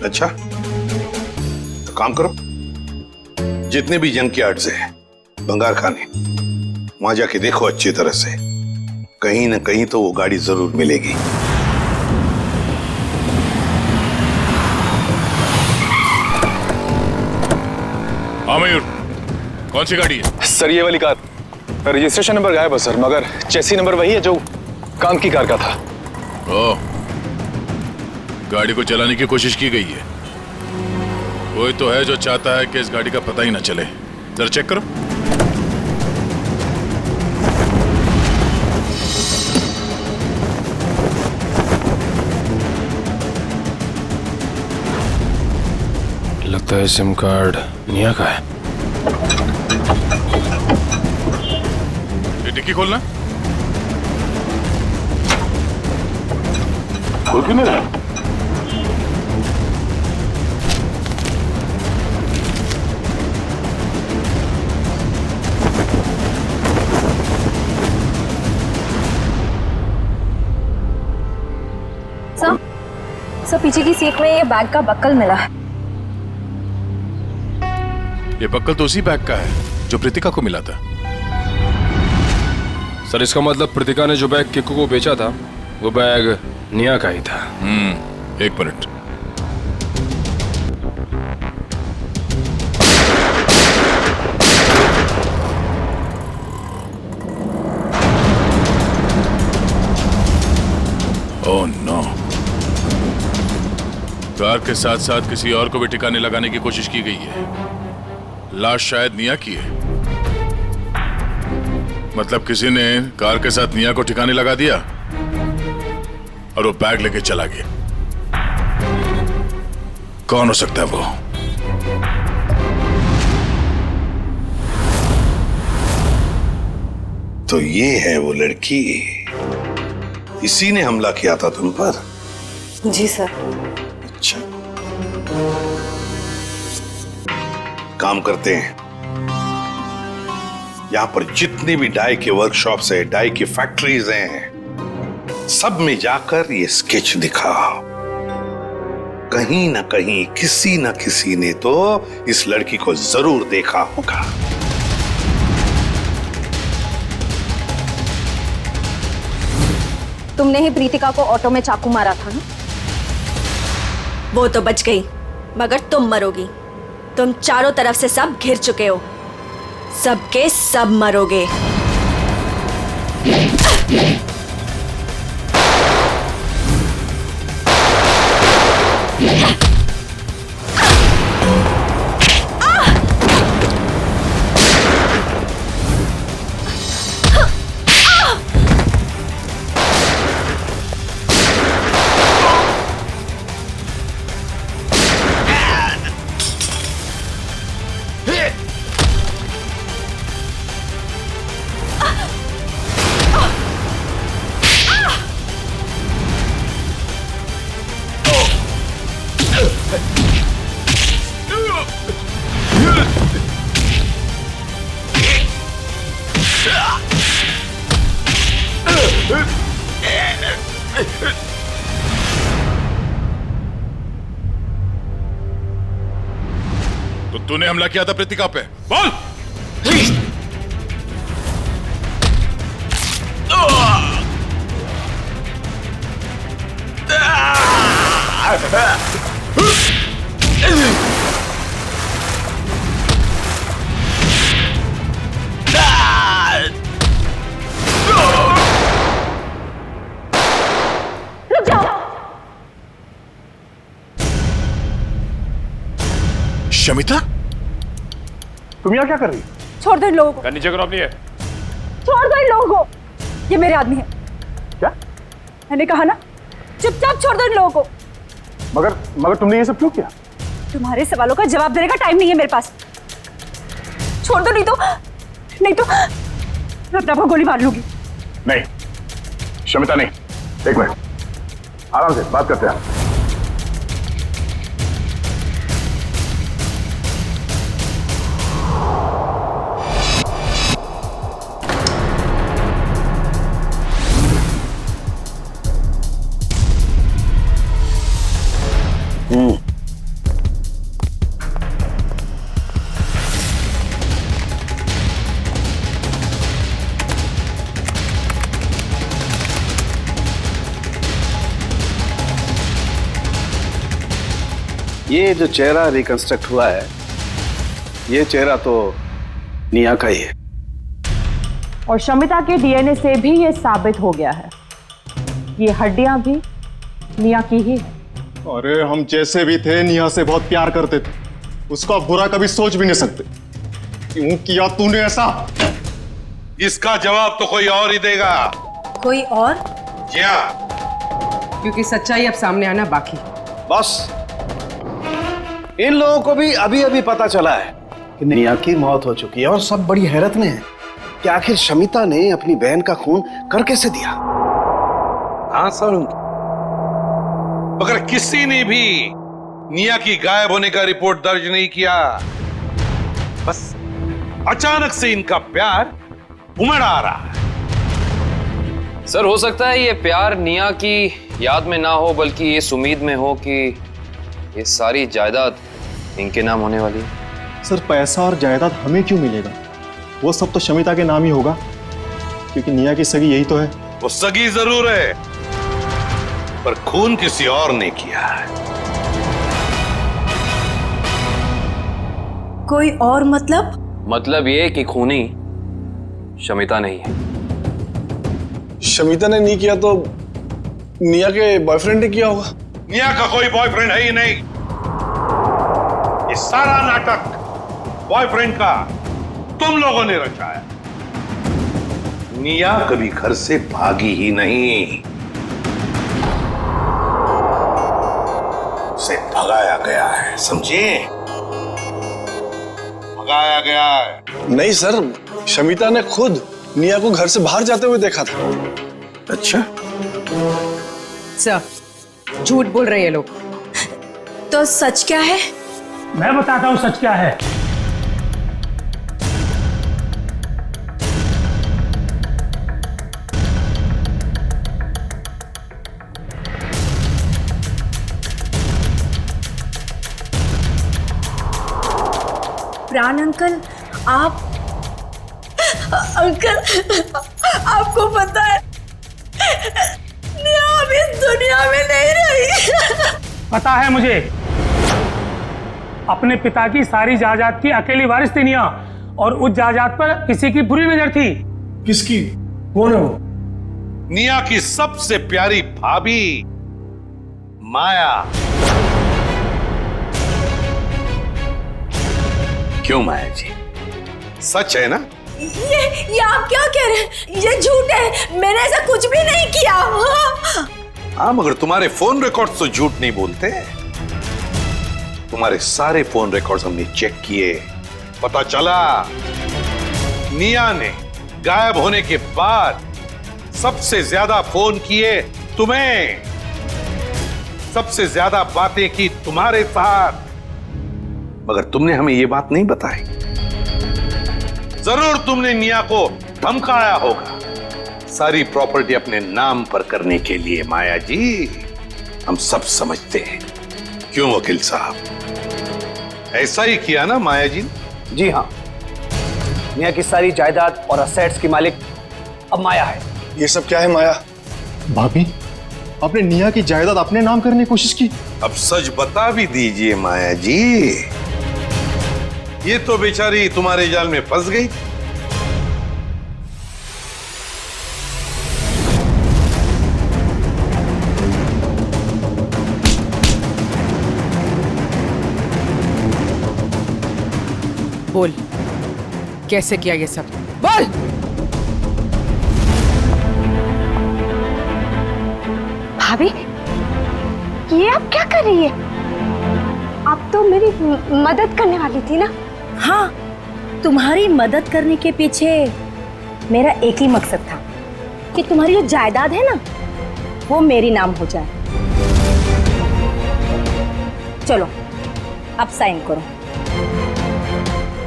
अच्छा, तो काम करो, जितने भी जंक यार्ड्स है, बंगार खाने, वहां जाके देखो अच्छी तरह से, कहीं ना कहीं तो वो गाड़ी जरूर मिलेगी।
हाँ मयूर, कौन सी गाड़ी है?
सर ये वाली कार, रजिस्ट्रेशन नंबर गायब है सर, मगर चेसी नंबर वही है जो काम की कार का था।
ओह, गाड़ी को चलाने की कोशिश की गई है। कोई तो है जो चाहता है कि इस गाड़ी का पता ही ना चले। जरा चेक करो।
लगता है सिम कार्ड निया का है।
ये डिक्की खोलना। खोल क्यों नहीं रहा?
सर पीछे की सीट में ये बैग का बक्कल मिला है।
ये बक्कल तो उसी बैग का है जो प्रीतिका को मिला था।
सर इसका मतलब प्रीतिका ने जो बैग किक्कू को बेचा था वो बैग निया का ही था।
एक मिनट। ओह नो, कार के साथ साथ किसी और को भी ठिकाने लगाने की कोशिश की गई है। लाश शायद निया की है। मतलब किसी ने कार के साथ निया को ठिकाने लगा दिया और वो बैग लेके चला गया। कौन हो सकता है वो?
तो ये है वो लड़की, इसी ने हमला किया था तुम पर?
जी सर।
अच्छा, काम करते हैं। यहां पर जितनी भी डाई के वर्कशॉप्स है, डाई की फैक्ट्रीज हैं, सब में जाकर ये स्केच दिखाओ। कहीं ना कहीं किसी ना किसी ने तो इस लड़की को जरूर देखा होगा।
तुमने ही प्रीतिका को ऑटो में चाकू मारा था ना?
वो तो बच गई, मगर तुम मरोगी। तुम चारों तरफ से सब घिर चुके हो, सबके सब मरोगे।
तो तूने हमला किया था प्रीतिका पे, बोल।
रुक जाओ।
शमिता,
तुम यहाँ क्या कर रही?
छोड़ दो इन लोगों को।
नीचे करो अपनी है।
छोड़ दो इन लोगों को, ये मेरे आदमी है।
क्या?
मैंने कहा ना, चुपचाप छोड़ दो इन लोगों को।
मगर तुमने ये सब क्यों किया?
तुम्हारे सवालों का जवाब देने का टाइम नहीं है मेरे पास। छोड़ दो, नहीं तो मैं अपने आप को गोली मार लूंगी।
नहीं शमिता नहीं, एक मिनट, आराम से बात करते हैं।
ये जो चेहरा रिकंस्ट्रक्ट हुआ है,
ये चेहरा तो निया का ही है।
और शमिता के डीएनए से भी ये साबित हो गया है, ये हड्डियां भी निया की ही है।
अरे हम जैसे भी थे निया से बहुत प्यार करते थे, उसका बुरा कभी सोच भी नहीं सकते। क्यों किया तूने ऐसा?
इसका जवाब तो कोई और ही देगा।
कोई और?
जी हाँ।
क्योंकि सच्चाई अब सामने आना बाकी।
बस इन लोगों को भी अभी अभी पता चला है कि निया की मौत हो चुकी है और सब बड़ी हैरत में है कि आखिर शमिता ने अपनी बहन का खून कर कैसे दिया।
हाँ सर, मगर किसी ने भी निया की गायब होने का रिपोर्ट दर्ज नहीं किया। बस अचानक से इनका प्यार उमड़ आ रहा है।
सर हो सकता है ये प्यार निया की याद में ना हो, बल्कि इस उम्मीद में हो कि ये सारी जायदाद इनके नाम होने वाली है।
सर पैसा और जायदाद हमें क्यों मिलेगा? वो सब तो शमिता के नाम ही होगा, क्योंकि निया की सगी यही तो है।
वो सगी जरूर है, पर खून किसी और ने किया है।
कोई और मतलब?
मतलब ये कि खूनी शमिता नहीं है।
शमिता ने नहीं किया तो निया के बॉयफ्रेंड ने किया होगा।
निया का कोई बॉयफ्रेंड है ही नहीं। ये सारा नाटक बॉयफ्रेंड का तुम लोगों ने रचाया। निया कभी घर से भागी ही नहीं, उसे भगाया गया है, समझे? भगाया गया है।
नहीं सर, शमिता ने खुद निया को घर से बाहर जाते हुए देखा था।
अच्छा
सर, झूठ बोल रहे हैं लोग।
तो सच क्या है?
मैं बताता हूं सच क्या है।
प्राण अंकल, आप अंकल, आपको पता है निया अब इस दुनिया में नहीं रही।
पता है मुझे, अपने पिता की सारी जायदाद की अकेली वारिस थी निया, और उस जायदाद पर किसी की बुरी नजर थी।
किसकी?
कौन है वो?
निया की सबसे प्यारी भाभी माया। क्यों माया जी, सच है ना?
ये आप क्या कह रहे हैं? ये झूठ है, मैंने ऐसा कुछ भी नहीं किया।
हाँ, मगर तुम्हारे फोन रिकॉर्ड्स तो झूठ नहीं बोलते। तुम्हारे सारे फोन रिकॉर्ड्स हमने चेक किए, पता चला निया ने गायब होने के बाद सबसे ज्यादा फोन किए तुम्हें, सबसे ज्यादा बातें की तुम्हारे साथ, मगर तुमने हमें यह बात नहीं बताई। जरूर तुमने निया को धमकाया होगा सारी प्रॉपर्टी अपने नाम पर करने के लिए। माया जी, हम सब समझते हैं। क्यों वकील साहब, ऐसा ही किया ना माया जी?
जी हाँ, निया की सारी जायदाद और असेट्स की मालिक अब माया है।
ये सब क्या है माया?
भाभी, आपने निया की जायदाद अपने नाम करने की कोशिश की।
अब सच बता भी दीजिए माया जी, ये तो बेचारी तुम्हारे जाल में फंस गई।
बोल, कैसे किया ये सब? बोल।
भाभी, ये आप क्या कर रही है? आप तो मेरी मदद करने वाली थी ना?
हाँ, तुम्हारी मदद करने के पीछे मेरा एक ही मकसद था कि तुम्हारी जो जायदाद है ना, वो मेरी नाम हो जाए। चलो, अब साइन करो।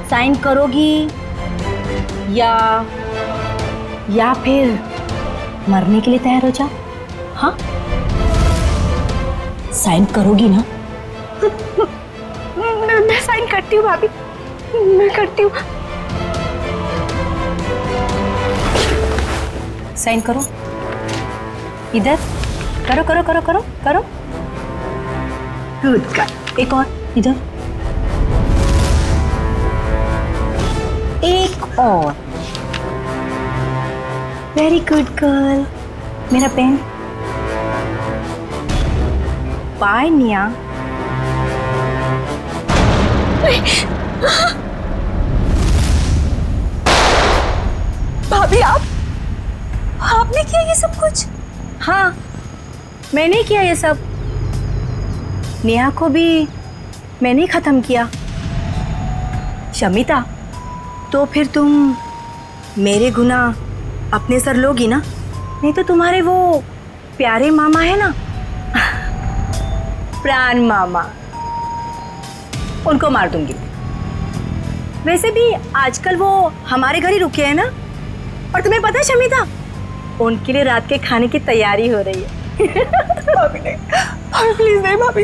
साइन करोगी या फिर मरने के लिए तैयार हो जाओ? हाँ, साइन करोगी ना?
मैं साइन करती हूँ भाभी, मैं करती हूँ।
साइन करो, इधर करो करो करो करो करो। Good girl. एक और इधर।
एक और। Very good girl. मेरा पेन। बाय निया। भाभी आपने किया ये सब कुछ? हाँ, मैंने किया ये सब। नेहा को भी मैंने ही खत्म किया। शमिता, तो फिर तुम मेरे गुनाह अपने सर लोगी ना? नहीं तो तुम्हारे वो प्यारे मामा है ना, प्राण मामा, उनको मार दूंगी। वैसे भी आजकल वो हमारे घर ही रुके हैं ना। और तुम्हें पता है शमिता, उनके लिए रात के खाने की तैयारी हो रही है। भाभी नहीं, भाभी प्लीज नहीं, भाभी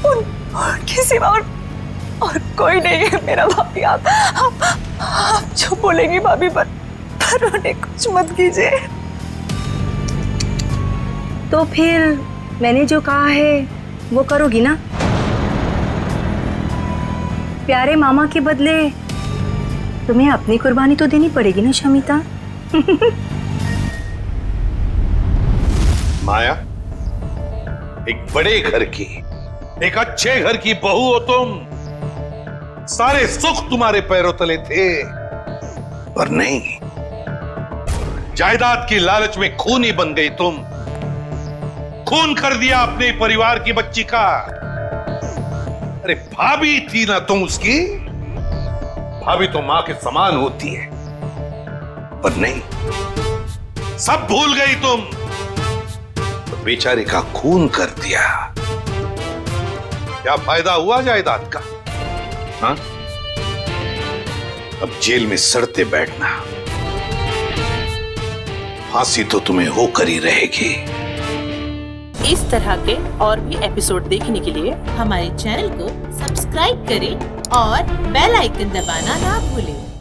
उनके सिवा और कोई नहीं है मेरा। भाभी आप जो बोलेंगी भाभी, पर उन्हें कुछ मत कीजिए। तो फिर मैंने जो कहा है वो करोगी ना? प्यारे मामा के बदले तुम्हें अपनी कुर्बानी तो देनी पड़ेगी ना शमिता।
माया, एक बड़े घर की, एक अच्छे घर की बहू हो तुम। सारे सुख तुम्हारे पैरों तले थे, पर नहीं, जायदाद की लालच में खूनी बन गई तुम। खून कर दिया अपने परिवार की बच्ची का। अरे भाभी थी ना तुम उसकी? भाभी तो मां के समान होती है, पर नहीं, सब भूल गई तुम। तो बेचारे का खून कर दिया। क्या फायदा हुआ जायदाद का? हाँ? अब जेल में सड़ते बैठना, फांसी तो तुम्हें होकर ही रहेगी।
इस तरह के और भी एपिसोड देखने के लिए हमारे चैनल को सब्सक्राइब करें और बेल आइकन दबाना ना भूलें।